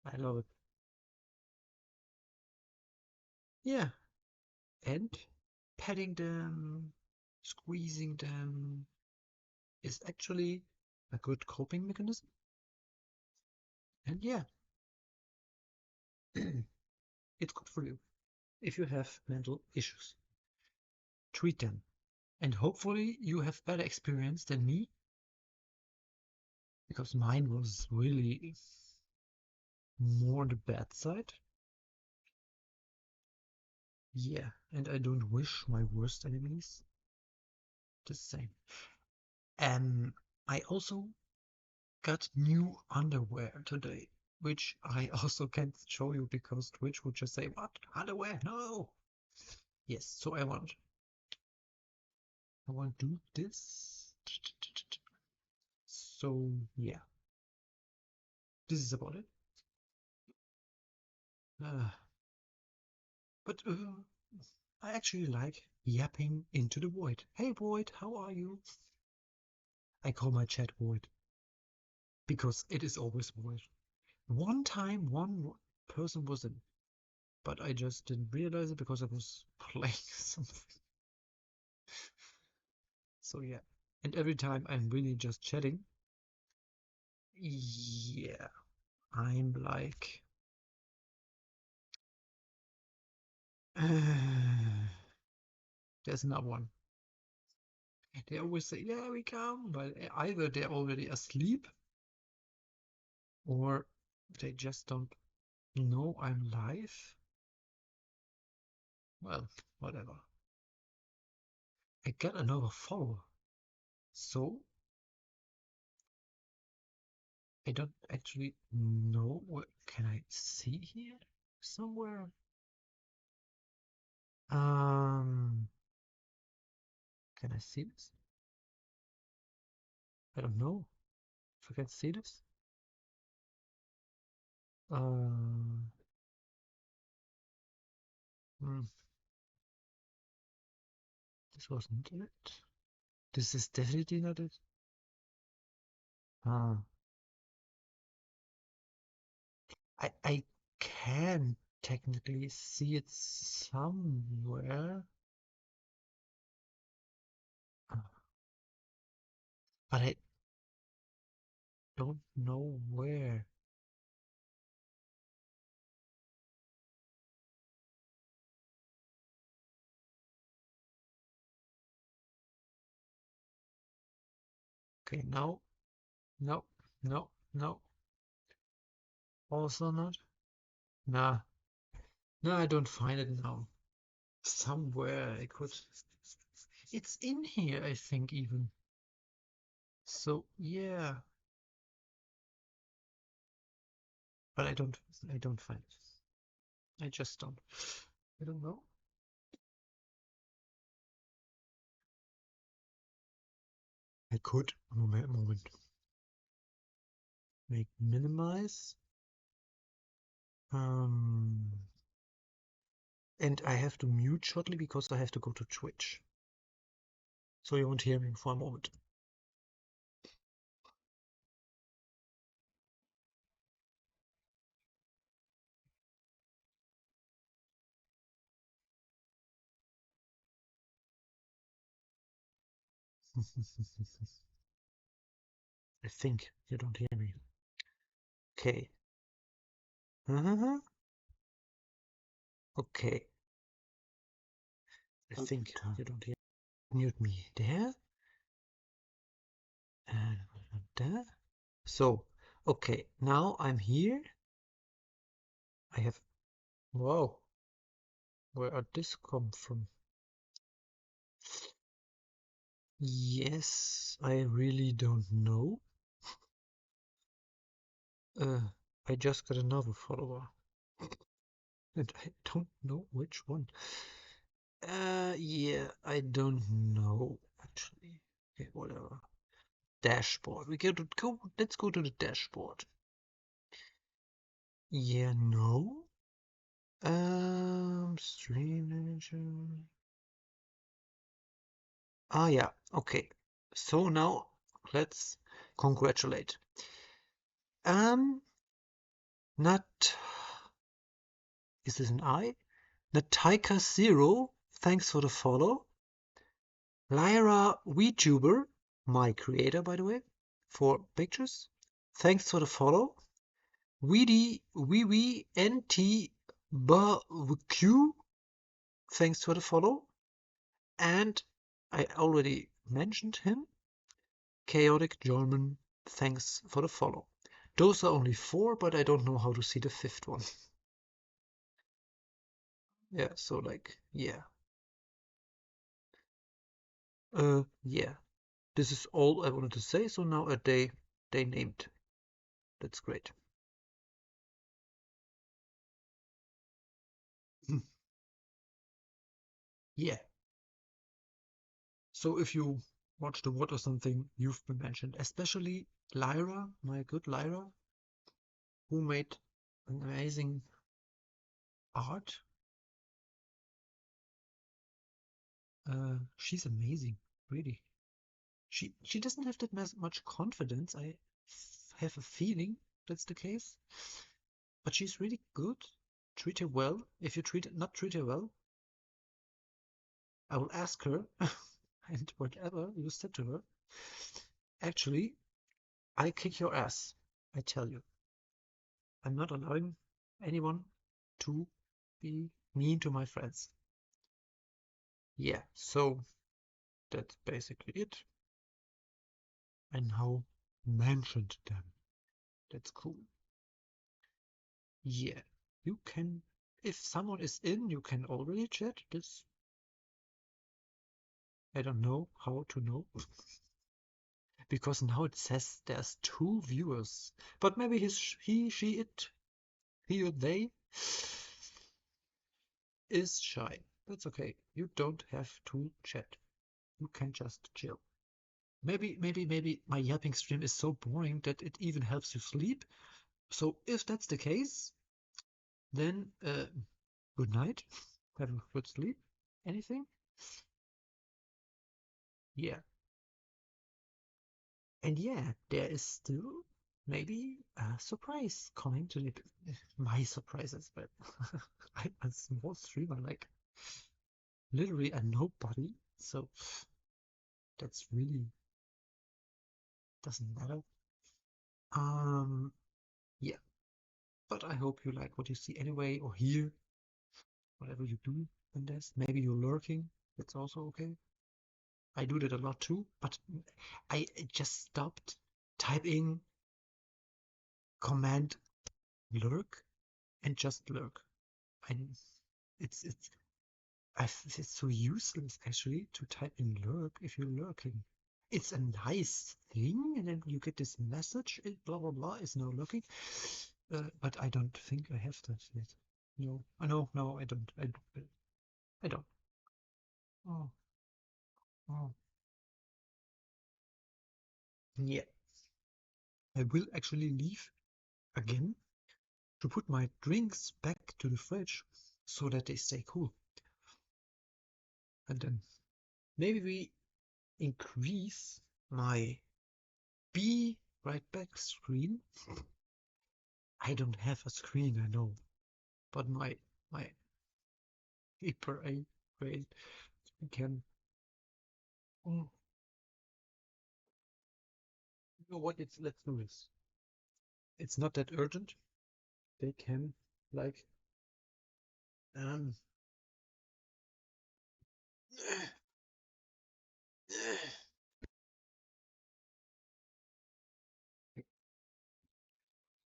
I love it. Yeah. And petting them, squeezing them is actually a good coping mechanism. And yeah, it's good for you if you have mental issues. Treat them. And hopefully you have better experience than me, because mine was really more the bad side. Yeah, and I don't wish my worst enemies the same. I also got new underwear today, which I also can't show you because Twitch would just say, "What? Underwear? No!" Yes, so I want to do this. So yeah, this is about it. Uh, but I actually like yapping into the void. Hey void, how are you? I call my chat void because it is always void. One time, one person was in, but I just didn't realize it because I was playing something. So yeah, and every time I'm really just chatting, yeah, I'm like, there's another one. They always say, "Yeah, we come," but either they're already asleep or they just don't know I'm live. Well, whatever. I got another follower, so I don't actually know what can I see here somewhere. Um, can I see this? I don't know if I can see this. Um, hmm, this wasn't it. This is definitely not it. Ah, I can technically see it somewhere, but I don't know where. Okay, no, no, no, no. Also not. Nah, no, I don't find it now. Somewhere I could. It's in here, I think, even. So yeah, but I don't find it. I just don't. I don't know. I could moment make minimize. And I have to mute shortly because I have to go to Twitch. So you won't hear me for a moment. I think you don't hear me. Okay. Okay. I think you don't hear. Mute me there and there. So, okay, now I'm here. I have. Whoa. Where did this come from? Yes, I really don't know. I just got another follower. And I don't know which one. Yeah, I don't know actually. Okay, whatever. Dashboard. Let's go to the dashboard. Yeah, no. Stream manager. Ah, yeah. Okay. So now let's congratulate. Not. Is this an I? Nataika0, thanks for the follow. Lyra VTuber, my creator by the way, for pictures. Thanks for the follow. Weedy Wee NT Q, thanks for the follow. And I already mentioned him. Chaotic German, thanks for the follow. Those are only 4, but I don't know how to see the 5th one. Yeah, so like, yeah. Yeah. This is all I wanted to say. So now they named. That's great. Yeah. So if you watch the VOD or something, you've been mentioned, especially Lyra, my good Lyra, who made an amazing art. She's amazing, really. She doesn't have that much confidence. I have a feeling that's the case, but she's really good. Treat her well. If you not treat her well, I will ask her, and whatever you said to her, actually, I kick your ass. I tell you. I'm not allowing anyone to be mean to my friends. Yeah, so that's basically it. I now mentioned them. That's cool. Yeah, you can, if someone is in, you can already chat this. I don't know how to know. Because now it says there's 2 viewers. But maybe he, she, it, he or they is shy. That's okay. You don't have to chat. You can just chill. Maybe my yelping stream is so boring that it even helps you sleep. So if that's the case, then good night. Have a good sleep. Anything? Yeah. And yeah, there is still maybe a surprise coming to the my surprises, but I'm a small streamer, like literally a nobody. So that's really doesn't matter. Yeah. But I hope you like what you see anyway, or hear, whatever you do in this. Maybe you're lurking. That's also okay. I do that a lot too, but I just stopped typing command lurk and just lurk. I it's It's so useless actually to type in lurk if you're lurking. It's a nice thing, and then you get this message, blah blah blah, is no lurking. But I don't think I have that yet. No, no, I don't. I don't. Oh, oh. Yeah, I will actually leave again to put my drinks back to the fridge so that they stay cool. And then maybe we increase my be right back screen. I don't have a screen, I know, but my hyper A brain can. You know what? Let's do this. It's not that urgent. They can like um.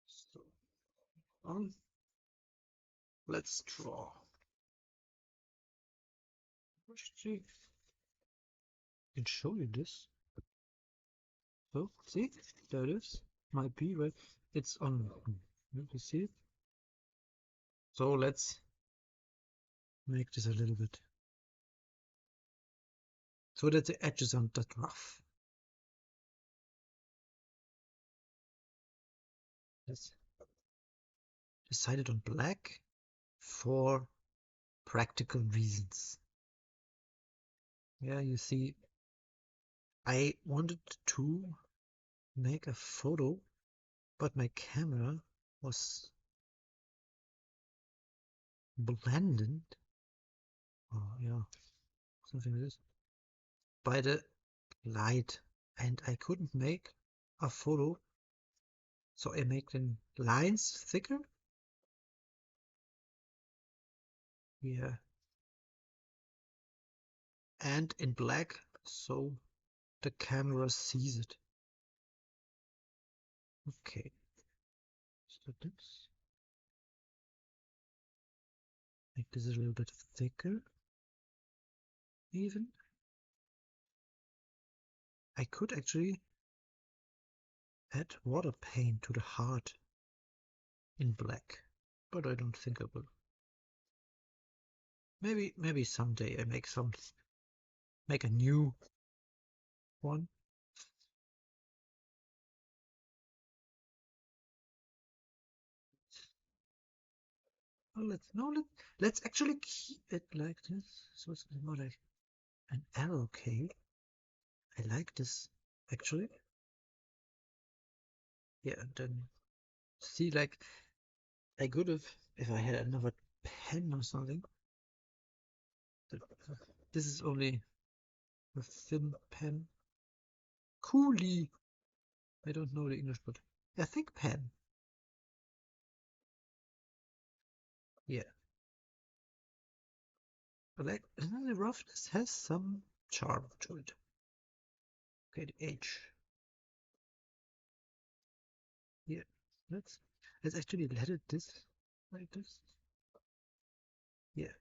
So let's draw. See, I can show you this. So see, there it is. My P, right? It's on. You see it? So let's make this a little bit so that the edges aren't that rough. Let's decided on black for practical reasons. Yeah, you see, I wanted to make a photo, but my camera was blended. Oh, yeah, something like this by the light, and I couldn't make a photo, so I make the lines thicker. Yeah, and in black, so the camera sees it. Okay, so this make this a little bit thicker, even. I could actually add water paint to the heart in black, but I don't think I will. Maybe someday I make a new one. Oh, let's actually keep it like this. So it's more like an arrow. Okay, I like this actually. Yeah, and then see, like, I could have, if I had another pen or something. This is only a thin pen. Coolie. I don't know the English word. A thick pen. Yeah. But like, the roughness has some charm to it. Okay, the H. Yeah. Let's let's actually let it this like this. Yeah.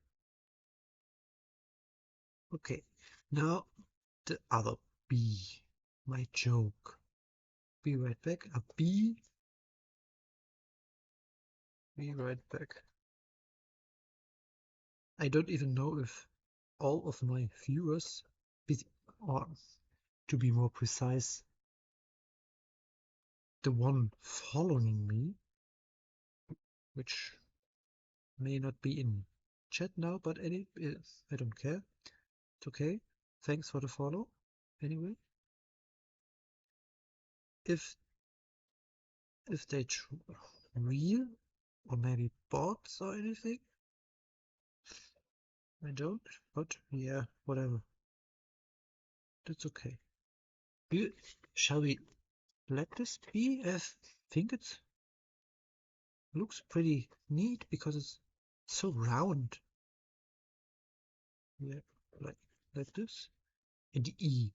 Okay. Now the other B. My joke. Be right back. A B. Be right back. I don't even know if all of my viewers, or to be more precise, the one following me, which may not be in chat now, but I don't care. It's okay. Thanks for the follow. Anyway, if they real or maybe bots or anything, I don't. But yeah, whatever. That's okay. Shall we let this be? I think it looks pretty neat because it's so round. Yeah, like this. And the E.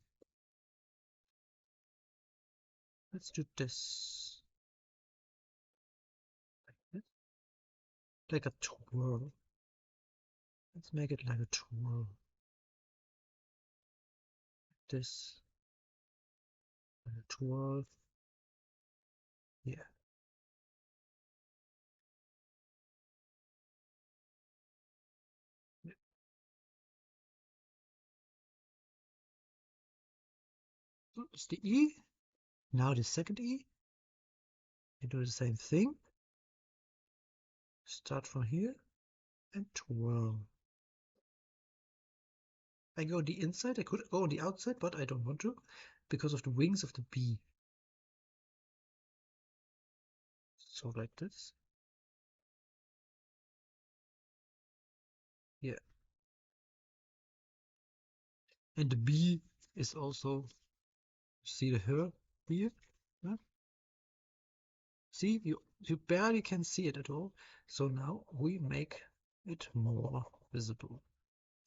Let's do this. Like this. Like a twirl. Let's make it like a twirl. This. A twirl. Yeah. It's the E. Now the second E. You do the same thing. Start from here and twirl. I go on the inside. I could go on the outside, but I don't want to because of the wings of the bee. So like this. Yeah. And the bee is also, see the her here? Huh? See, you barely can see it at all. So now we make it more visible.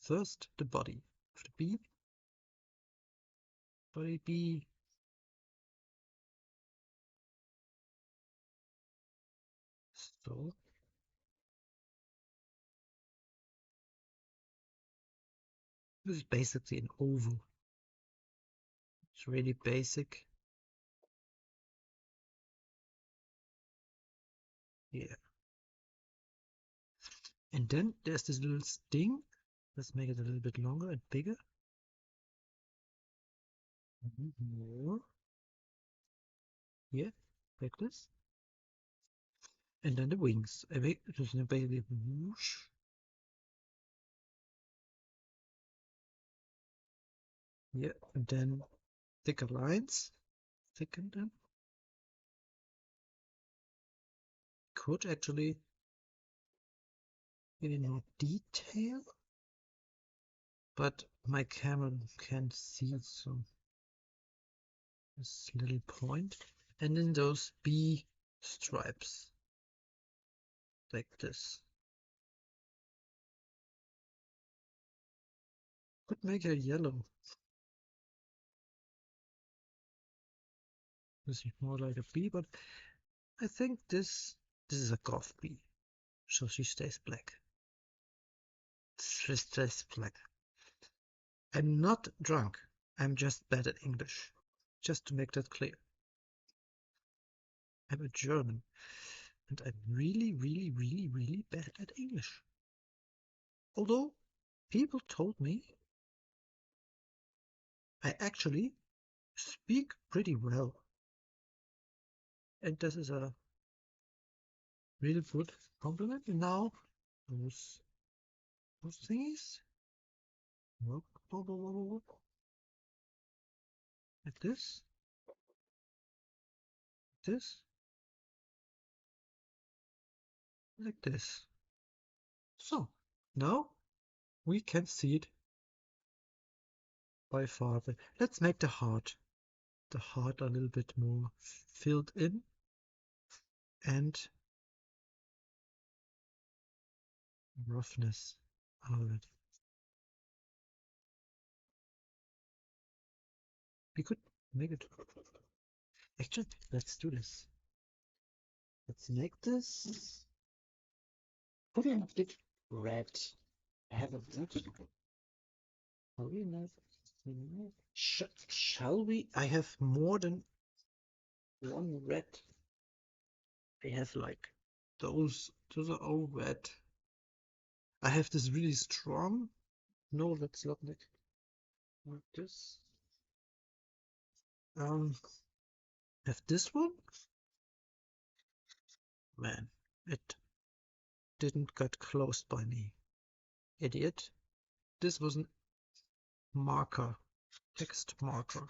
First, the body of the bee. Body bee. So this is basically an oval. It's really basic. Yeah. And then there's this little sting. Let's make it a little bit longer and bigger. More. Yeah, like this. And then the wings. I make just a baby whoosh. Yeah, and then thicker lines. Thicken them. Could actually give it more detail, but my camera can't see so this little point. And then those bee stripes like this. Could make her yellow. This is more like a bee, but I think this is a goth bee, so she stays black. She stays black. I'm not drunk. I'm just bad at English. Just to make that clear. I'm a German, and I'm really, really, really, really bad at English. Although people told me I actually speak pretty well. And this is a really good compliment. And now those thingies work like this, like this. So now we can see it by far. But let's make the heart a little bit more filled in and roughness out of it. We could make it. Actually, let's do this. Let's make this. Put in a bit red. I have a bit. Are we enough? Shall we? I have more than one red. I have like those are all red. I have this really strong. No, that's not like this. Have this one. Man, it didn't get closed by me. Idiot. This was a marker, text marker.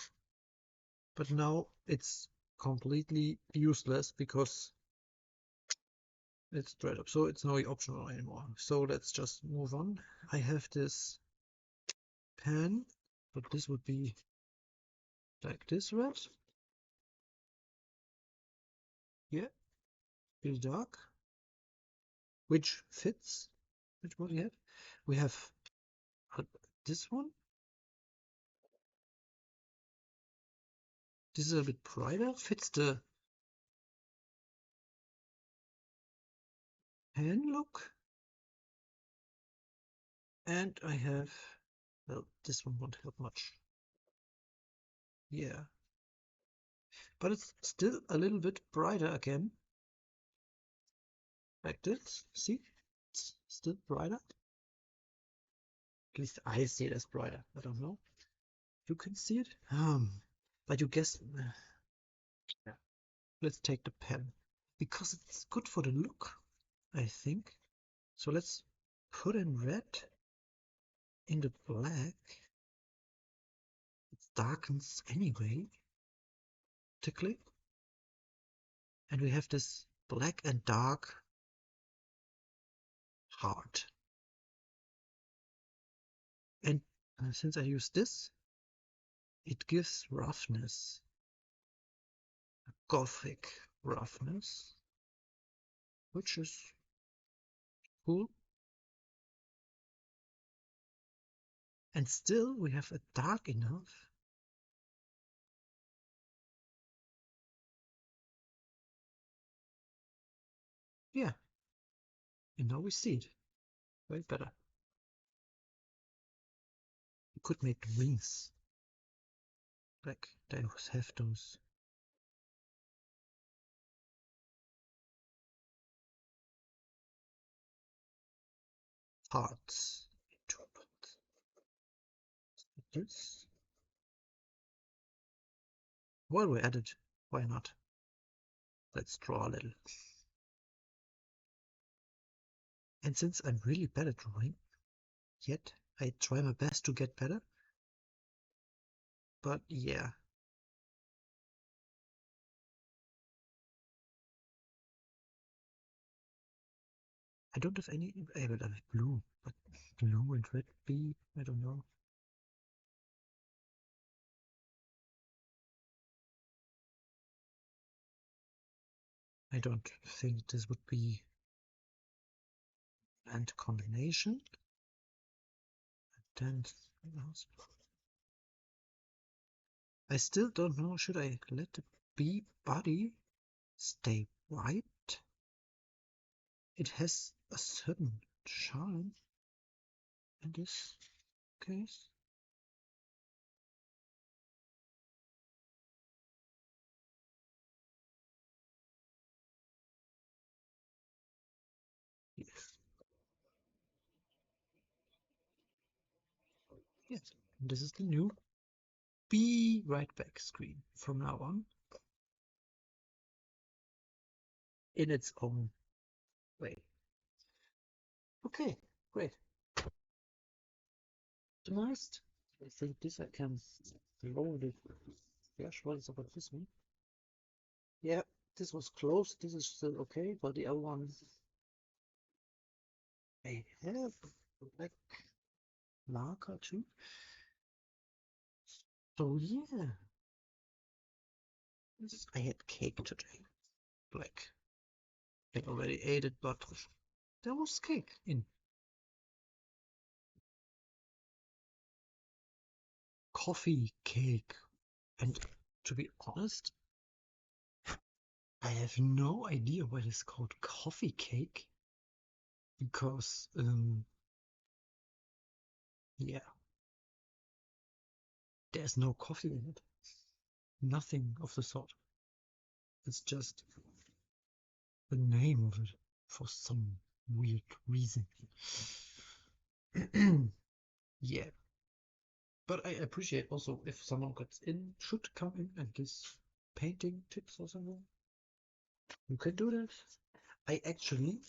But now it's completely useless because it's straight up. So it's not optional anymore. So let's just move on. I have this pen, but this would be like this red. Yeah, pretty dark. Which fits? Which one we have? We have this one. This is a bit brighter. Fits the pen look. And I have, well, this one won't help much. Yeah. But it's still a little bit brighter again. Like this. See? It's still brighter. At least I see it as brighter. I don't know. You can see it? But you guess. Yeah. Let's take the pen. Because it's good for the look, I think. So let's put in red in the black. It darkens anyway. Particularly. And we have this black and dark heart. And since I use this, it gives roughness, a gothic roughness, which is cool. And still we have a dark enough. Yeah. And now we see it. Way better. You could make wings. Like they have those. Hearts. This. Well, we added. Why not? Let's draw a little. And since I'm really bad at drawing, yet I try my best to get better. But yeah. I don't have any. I will have blue, but blue and red B. I don't know. I don't think this would be and combination. And then I still don't know. Should I let the bee body stay white? It has a certain charm in this case. Yes. Yes. This is the new Be Right Back screen from now on. In its own way. Okay, great. Optimized. I think this I can lower the flash. What is about this one? Yeah, this was close. This is still okay, but the other one I have a black marker too. So yeah, I had cake today. Like I already ate it, but there was cake in. Coffee cake. And to be honest, I have no idea why it's called coffee cake. Because yeah, there's no coffee in it. Nothing of the sort. It's just the name of it for some weird reason. Yeah. But I appreciate also if someone gets in, should come in and gives painting tips or something. You can do that. I actually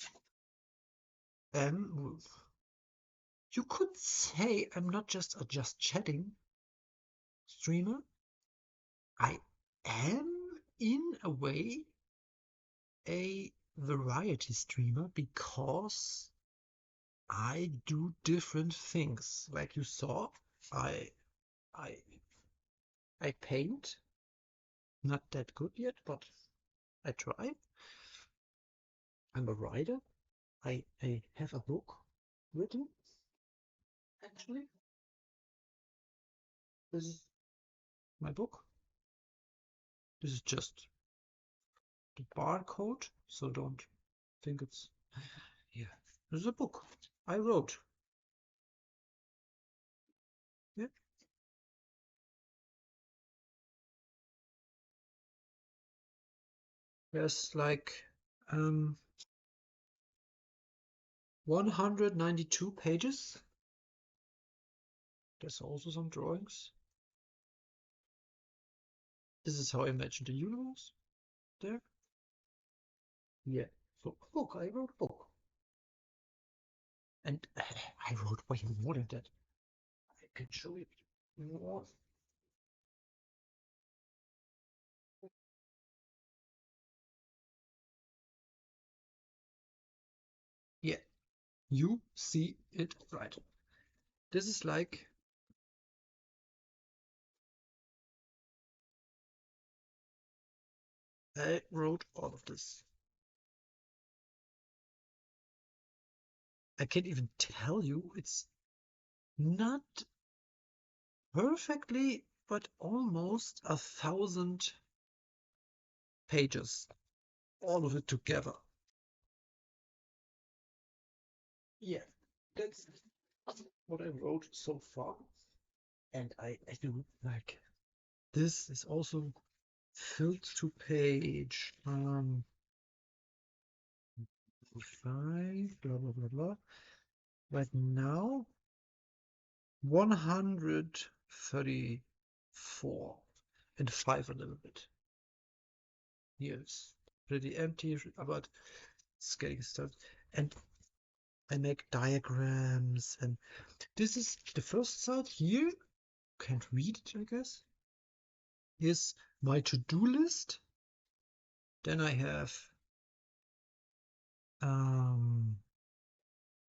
am. You could say I'm not just a just chatting streamer. I am, in a way, a variety streamer because I do different things. Like you saw, I I I paint. Not that good yet, but I try. I'm a writer. I have a book written, actually. This is my book. This is just the barcode, so don't think it's. Yeah, this is a book I wrote. Yeah. There's like 192 pages. There's also some drawings. This is how I imagined the universe there. Yeah. So a book. I wrote a book. And I wrote way more than that. I can show you more. Yeah, you see it right. This is like I wrote all of this. I can't even tell you. It's not perfectly, but almost 1,000 pages. All of it together. Yeah, that's what I wrote so far. And I do like this is also filled to page 5, blah blah blah blah. Right now 134 and 5 a little bit. Here it's pretty empty, but it's getting started. And I make diagrams, and this is the first side here. Can't read it, I guess. Here's my to-do list. Then I have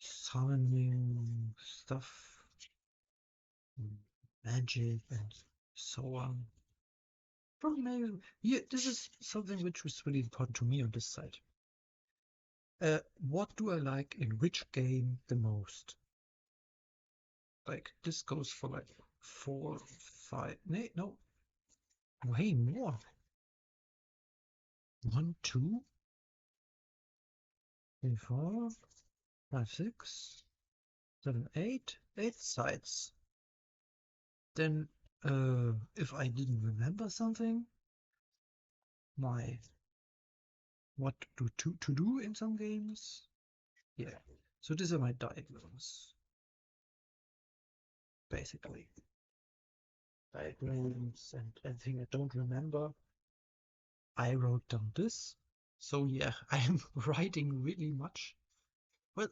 summoning stuff, magic, and so on. Probably maybe, yeah, this is something which was really important to me on this side. What do I like in which game the most? Like this goes for like 4, 5, no, way more. 1, 2, 3, 4, 5, 6, 7, 8, 8 sides. Then, if I didn't remember something, my what to do in some games. Yeah. So these are my diagrams, basically. Diagrams and anything I don't remember. I wrote down this. So yeah, I'm writing really much. Well,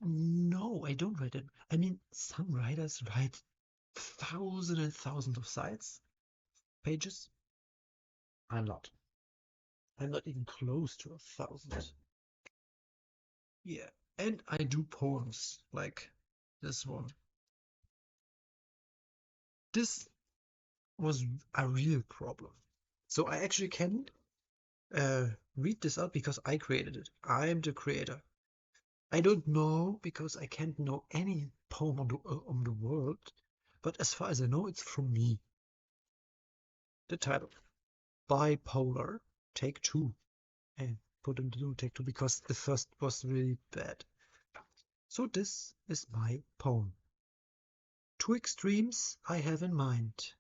no, I don't write it. I mean, some writers write thousands and thousands of sites, pages. I'm not. I'm not even close to 1,000. Yeah, and I do poems like this one. This was a real problem. So I actually can read this out because I created it. I am the creator. I don't know because I can't know any poem on the world, but as far as I know, it's from me. The title, Bipolar, Take Two. I put into Take Two because the first was really bad. So this is my poem. Two extremes I have in mind,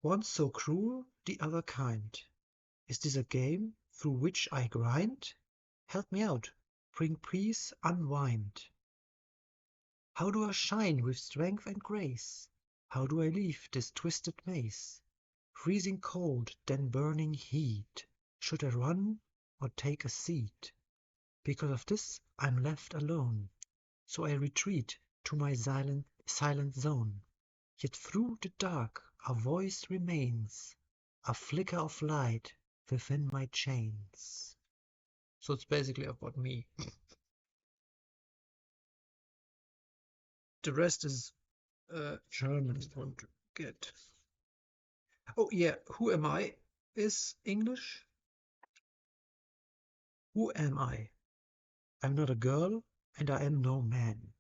one so cruel, the other kind. Is this a game through which I grind? Help me out, bring peace, unwind. How do I shine with strength and grace? How do I leave this twisted maze? Freezing cold, then burning heat. Should I run or take a seat? Because of this I'm left alone, so I retreat to my silent zone. Yet through the dark a voice remains, a flicker of light within my chains. So it's basically about me. The rest is German. I want to get. Oh yeah, who am I? Is English. Who am I? I'm not a girl, and I am no man.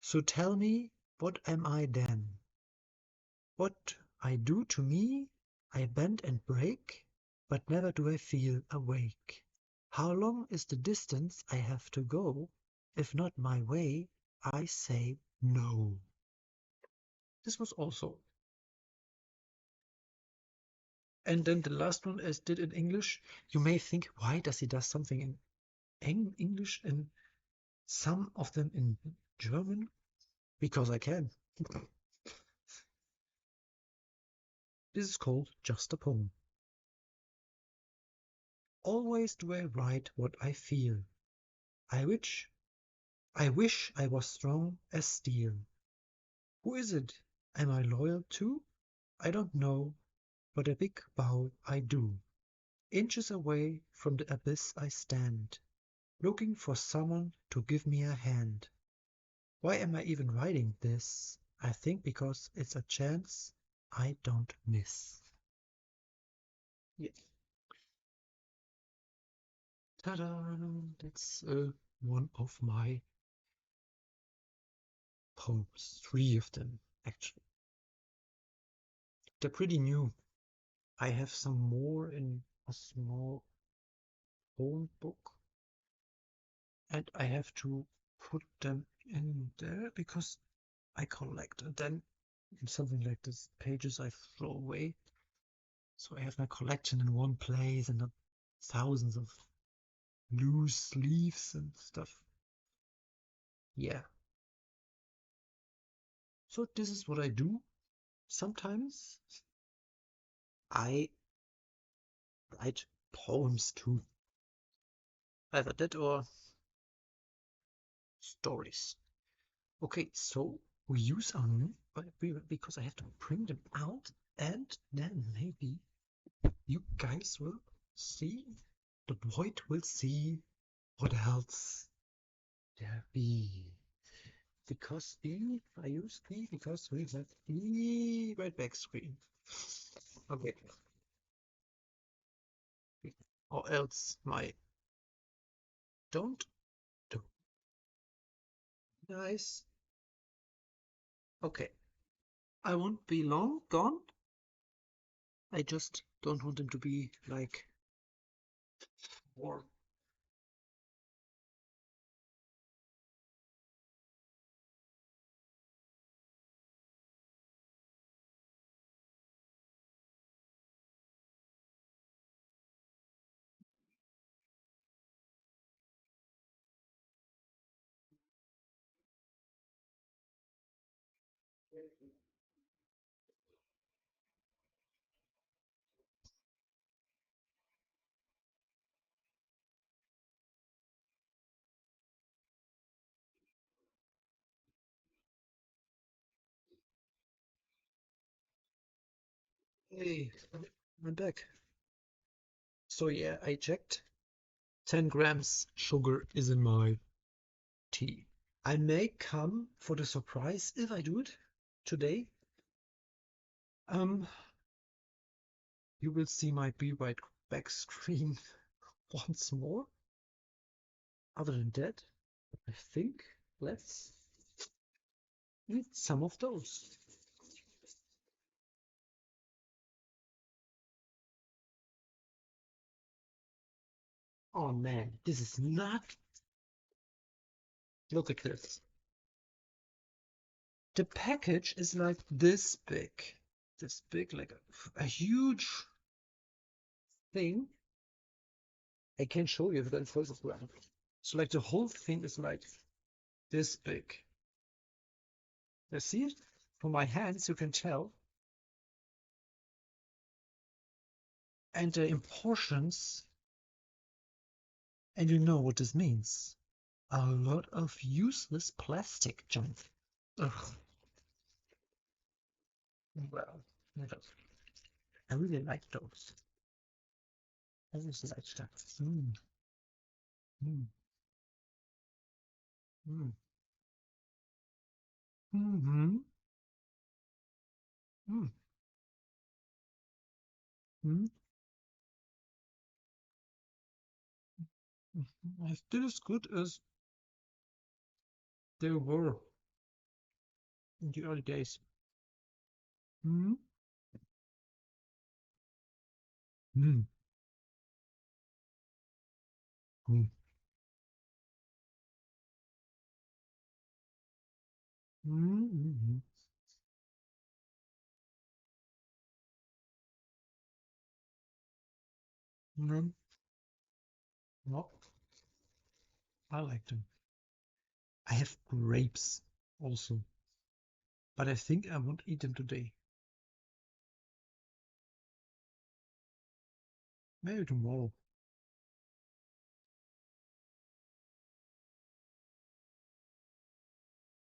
So tell me, what am I then? What I do to me, I bend and break, but never do I feel awake. How long is the distance I have to go? If not my way, I say no. This was also. And then the last one I did in English. You may think, why does he does something in English and some of them in German? Because I can. This is called Just a Poem. Always do I write what I feel. I wish I was strong as steel. Who is it? Am I loyal to? I don't know, but a big bow I do. Inches away from the abyss I stand, looking for someone to give me a hand. Why am I even writing this? I think because it's a chance I don't miss. Yeah. Ta-da! That's one of my poems. 3 of them, actually. They're pretty new. I have some more in a small poem book, and I have to put them in there because I collect, and then in something like this, pages I throw away. So I have my collection in one place and not thousands of loose leaves and stuff. Yeah. So this is what I do. Sometimes I write poems too. Either that or stories. Okay, so we use our new, because I have to bring them out, and then maybe you guys will see, the void will see what else there be. Because I use the because we have the right back screen. Okay. Or else my don't do. Nice. Okay. I won't be long gone. I just don't want them to be like warm. Hey, I'm back. So yeah, I checked. 10 grams sugar is in my tea. I may come for the surprise if I do it today. Um, you will see my Be Right Back screen once more. Other than that, I think let's eat some of those. Oh man, this is not. Look at this. The package is like this big. This big, like a huge thing. I can show you if I focus around. So like the whole thing is like this big. You see it? From my hands, you can tell. And the in portions, and you know what this means. A lot of useless plastic junk. Ugh. Well, I really like those. I just like that. Mm, mm, mm, mm-hmm, mm, mm, mm. Still as good as they were in the early days. Mm, mm, mm, mm, mm, Mm, no, I like them. I have grapes also, but I think I won't eat them today. Maybe tomorrow.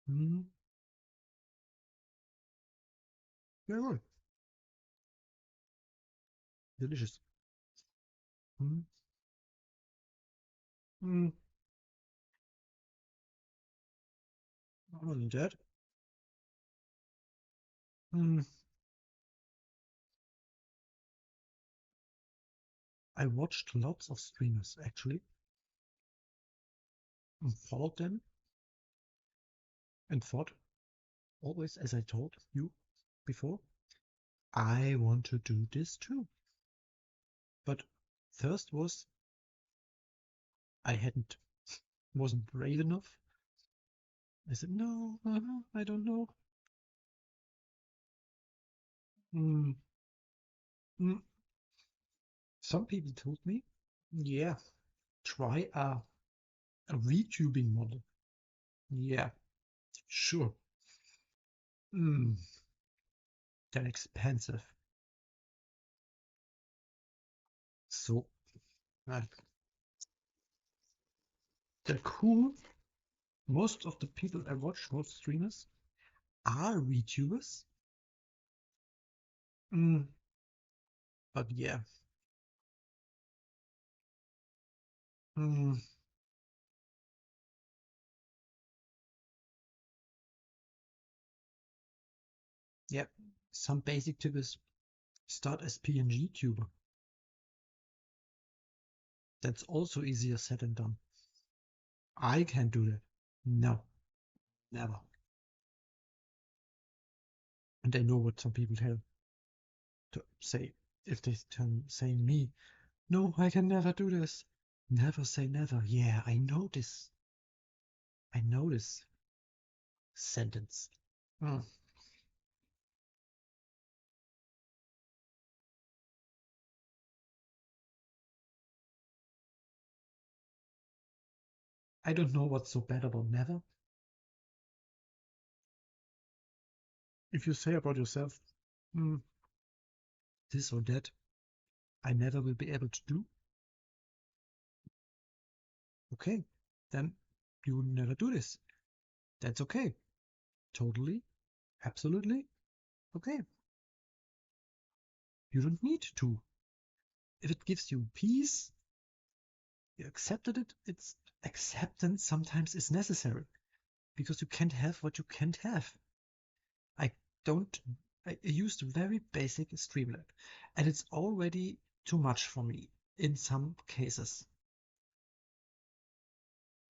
Mm, very good. Delicious. Mm, mm, other than that, mm, I watched lots of streamers actually and followed them and thought, always as I told you before, I want to do this too. But first was I wasn't brave enough. I said, no, I don't know. Mm, mm. Some people told me, yeah, try a VTubing model. Yeah, sure. Mm, they're expensive. So uh, they're cool. Most of the people I watch, most streamers, are VTubers. Mm, but yeah, mm, yeah. Some basic tip is start as PNG tuber. That's also easier said than done. I can't do that. No, never. And I know what some people have to say if they say me, no, I can never do this. Never say never. Yeah, I know this. I know this sentence. Mm. I don't know what's so bad about never. If you say about yourself, mm, this or that, I never will be able to do, okay, then you will never do this. That's okay. Totally, absolutely okay. You don't need to. If it gives you peace, you accepted it. It's acceptance sometimes is necessary because you can't have what you can't have. I don't. I used very basic Streamlab, and it's already too much for me in some cases.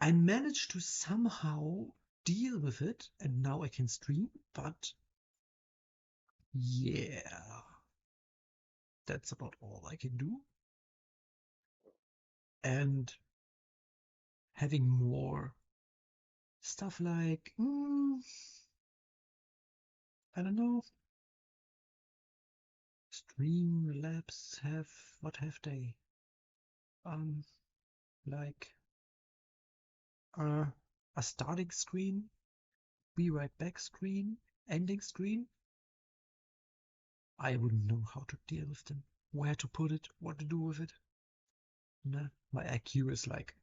I managed to somehow deal with it, and now I can stream. But yeah, that's about all I can do. And having more stuff like I don't know. Streamlabs have what have they? Um, like uh, a starting screen, be right back screen, ending screen. I wouldn't know how to deal with them, where to put it, what to do with it. Nah, my IQ is like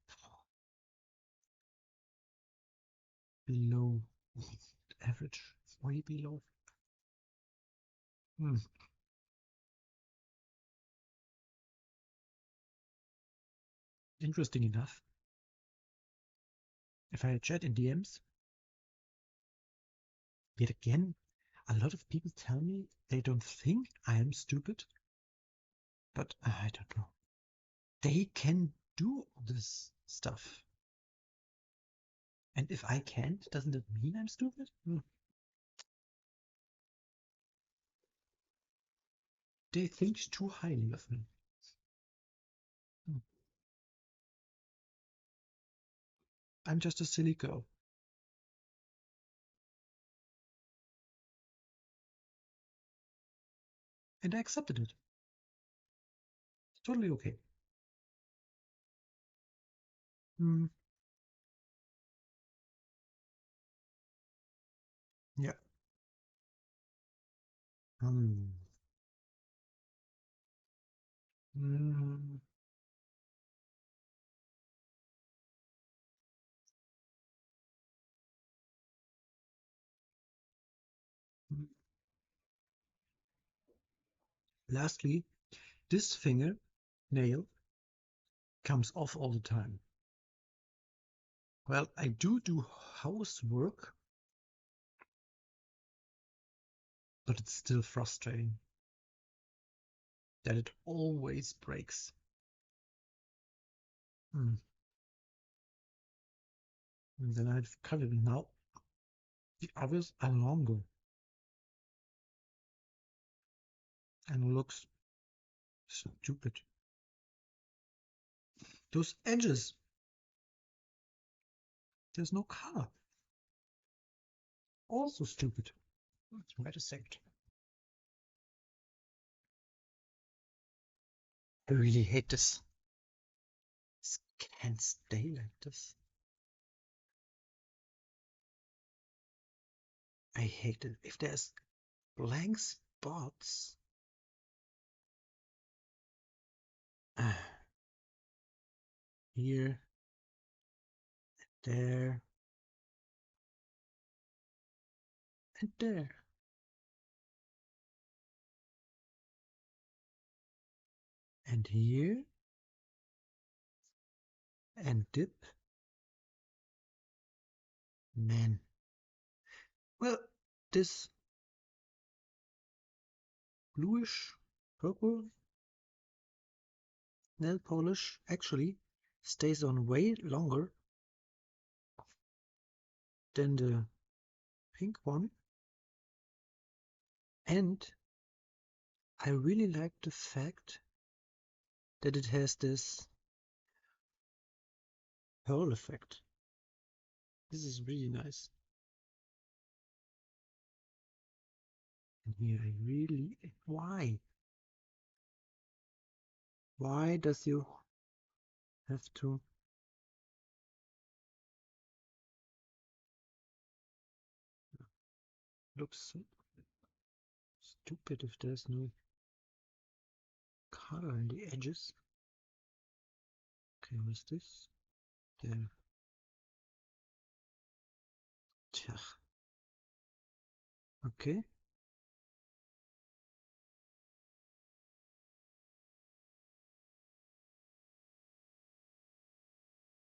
below average, way below. Hmm. Interesting enough, if I chat in DMs, yet again, a lot of people tell me they don't think I am stupid, but I don't know. They can do this stuff. And if I can't, doesn't it mean I'm stupid? They think too highly of me. Hmm. I'm just a silly girl. And I accepted it. It's totally okay. Mm. Yeah. Mm. Mm. Mm. Lastly, this finger nail comes off all the time. Well, I do housework, but it's still frustrating that it always breaks. Mm. And then I've cut it. Now the others are longer and looks stupid. Those edges, there's no color. Also stupid. Wait a second. I really hate this. This can't stay like this. I hate it. If there's blank spots, here, there, and there. And here, and dip. Man. Well, this bluish purple nail polish actually stays on way longer than the pink one. And I really like the fact that it has this pearl effect. This is really nice. And here I really, why? Why does you have to? Looks so stupid if there's no color in the edges. Okay, what's this? There. Tja. Okay.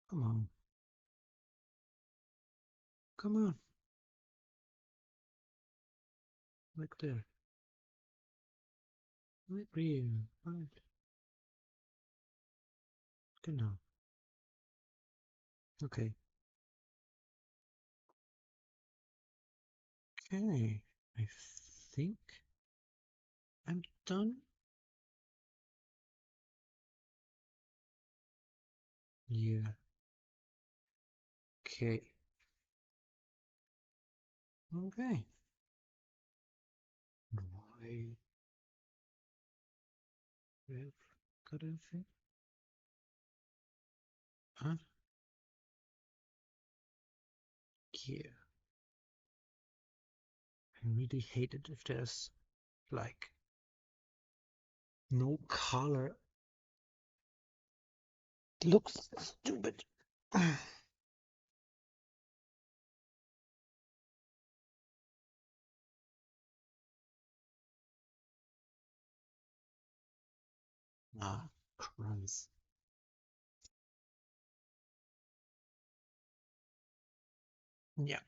Come on. Come on. Like there. Right here. Right. Genau. Okay. Okay. I think I'm done. Yeah. Okay. Okay. Why have got anything? Huh? Yeah. I really hate it if there's like no color. It looks stupid. Ah, crumbs. Yeah.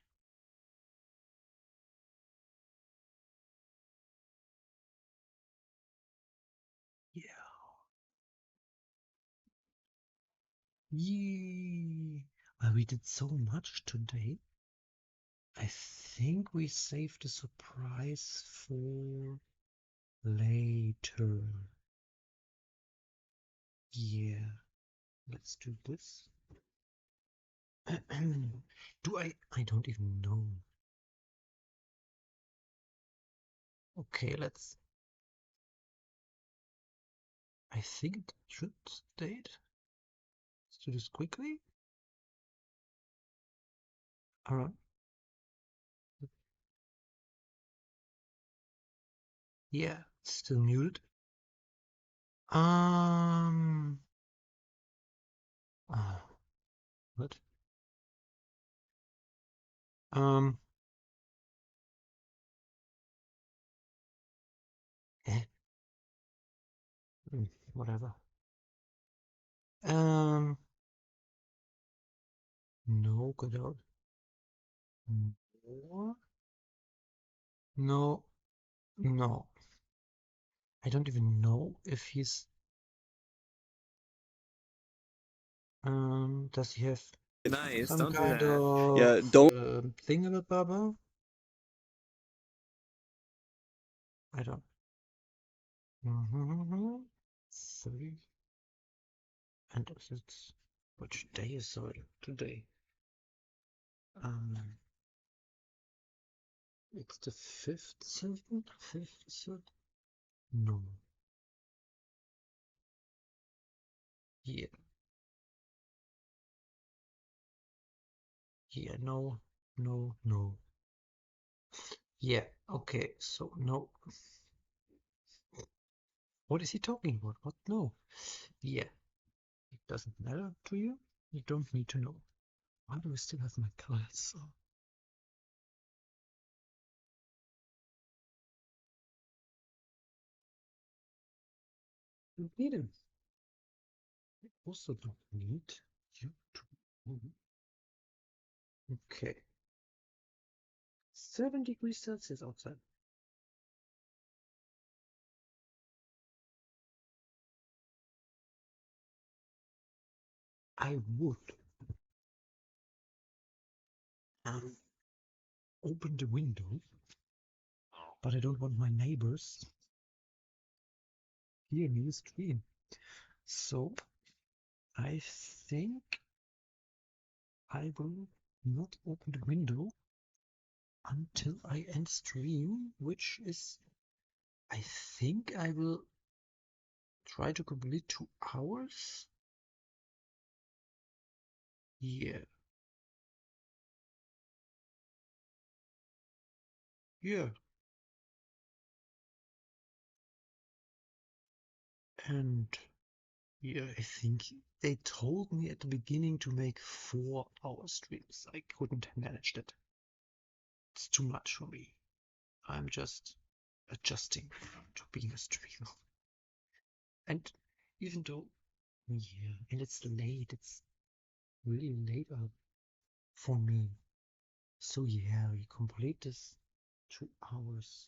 Yeah. Yay. Well, we did so much today. I think we saved a surprise for later. Yeah. Let's do this. Do I don't even know. Okay, let's. I think it should state. Let's do this quickly. Alright. Yeah, still muted. Um. Uh, what? Um. Eh. Whatever. Um. No, get out. More? No. No. I don't even know if he's. Does he have Nice, some don't do kind that. of Yeah, don't. thingamabobber? I don't. 30. And it's which day is it today? Um, it's the 5th, 7th, 5th, 3rd? No. Yeah. Yeah, no, no, no. Yeah, okay, so no. What is he talking about? What? No. Yeah, it doesn't matter to you. You don't need to know. Why do I still have my cards? Oh, you need him. I also don't need you to. Okay. 7 degrees Celsius outside. I would open the window, but I don't want my neighbors hear me scream. So I think I will not open the window until I end stream, which is, I think I will try to complete 2 hours. Yeah. Yeah. And yeah, I think they told me at the beginning to make 4-hour streams. I couldn't manage that. It's too much for me. I'm just adjusting to being a streamer. And even though, yeah, and it's late, it's really late for me. So yeah, we complete this 2 hours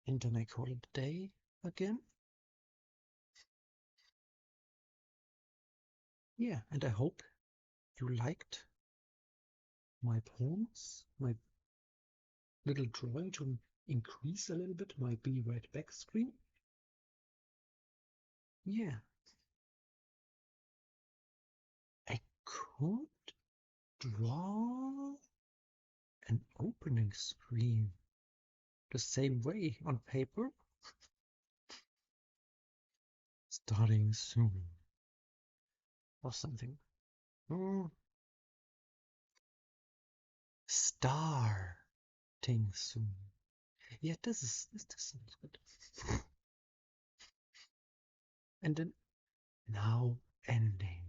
and then I call it a day again. Yeah, and I hope you liked my poems, my little drawing to increase a little bit my Be Right Back screen. Yeah, I could draw an opening screen the same way on paper, starting soon or something. Mm, starting soon. Yeah, this sounds good. And then now ending.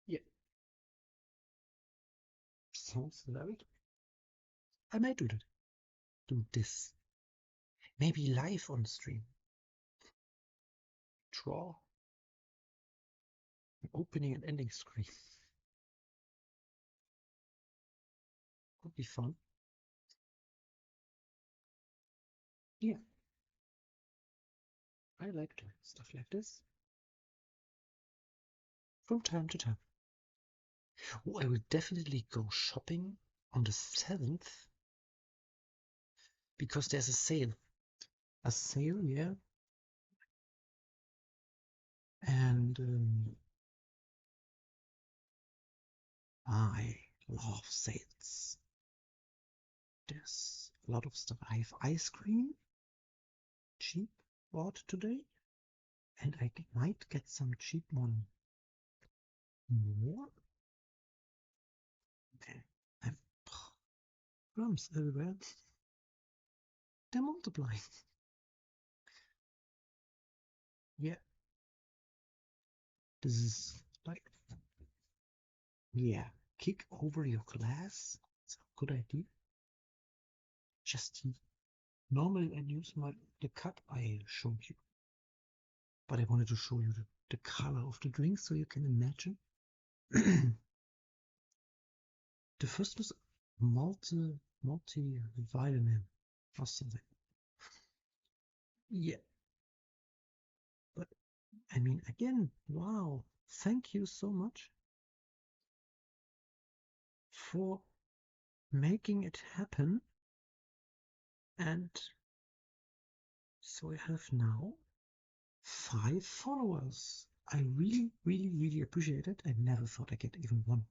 Yeah, sounds very. I might do that. Do this. Maybe live on stream. Draw an opening and ending screen. Could be fun. Yeah, I like doing stuff like this from time to time. Oh, I will definitely go shopping on the 7th because there's a sale. A sale, yeah. And I love sales. There's a lot of stuff. I have ice cream, cheap, bought today, and I might get some cheap one more. crumbs everywhere. They're multiplying. Yeah. This is like, yeah, kick over your glass. It's a good idea. Just normally I use the cup I showed you, but I wanted to show you the color of the drink so you can imagine. The first was multivitamin or something. Yeah, but I mean, again, wow, thank you so much for making it happen. And so I have now 5 followers. I really, really, really appreciate it. I never thought I'd get even one.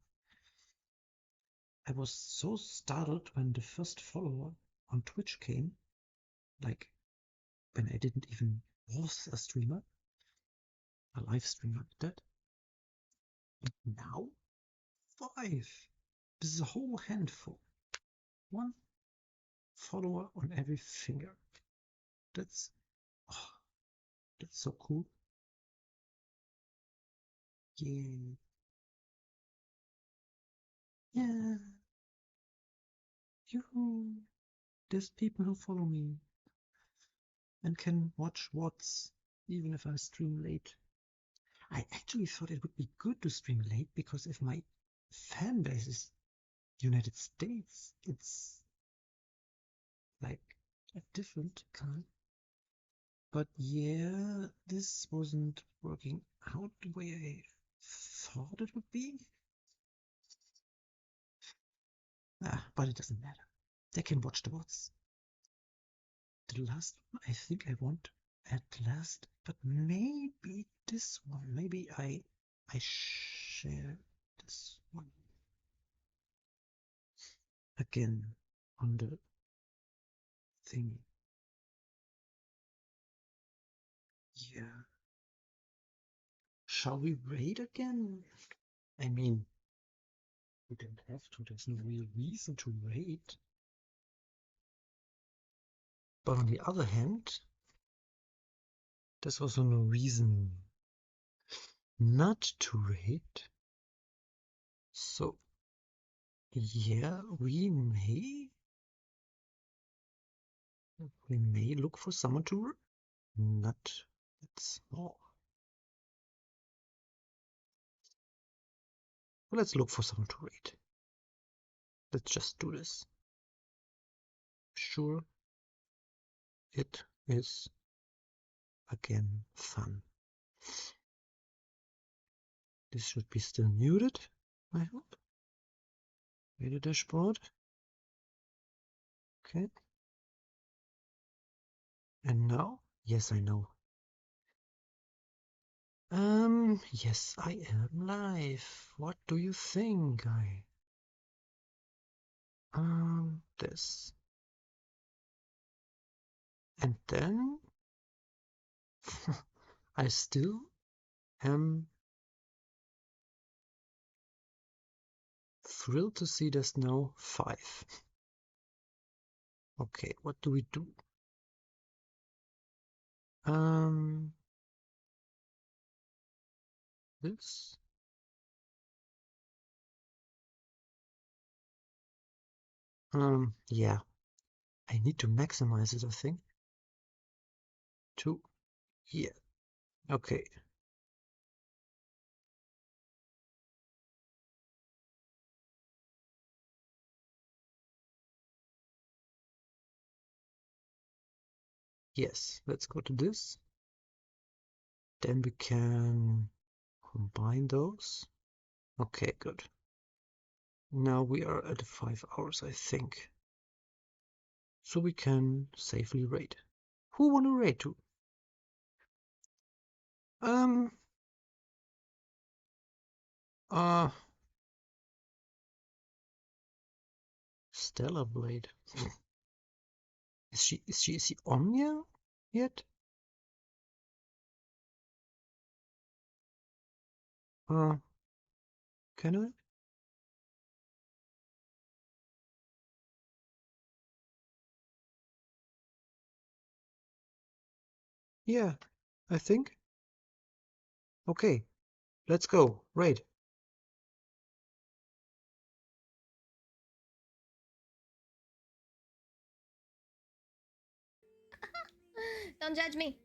I was so startled when the first follower on Twitch came, like when I didn't even was a streamer, a live streamer at that. And now 5. This is a whole handful. 1 follower on every finger. That's so cool. Yeah. Yeah. There's people who follow me and can watch VODs even if I stream late. I actually thought it would be good to stream late because if my fan base is United States, it's like a different kind. But yeah, this wasn't working out the way I thought it would be. But it doesn't matter. They can watch the VODs. The last one I think I want at last, but maybe this one. Maybe I share this one again on the thingy. Yeah. Shall we raid again? I mean, we don't have to. There's no real reason to raid. But on the other hand, there's also no reason not to raid. So, yeah, we may look for someone to not that small. Well, let's look for someone to raid. Let's just do this. Sure, it is again fun. This should be still muted, I hope. Radio dashboard. Okay. And now? Yes, I know. Yes, I am live. What do you think? This. And then I still am thrilled to see there's now 5. Okay, what do we do? This. Yeah, I need to maximize it, I think. 2. Yeah. Okay. Yes, let's go to this. Then we can combine those. Okay, good. Now we are at 5 hours, I think. So we can safely raid. Who want to raid to? Stellar Blade. Is she Omnia yet? Can I? Yeah, I think. Okay, let's go. Raid. Don't judge me.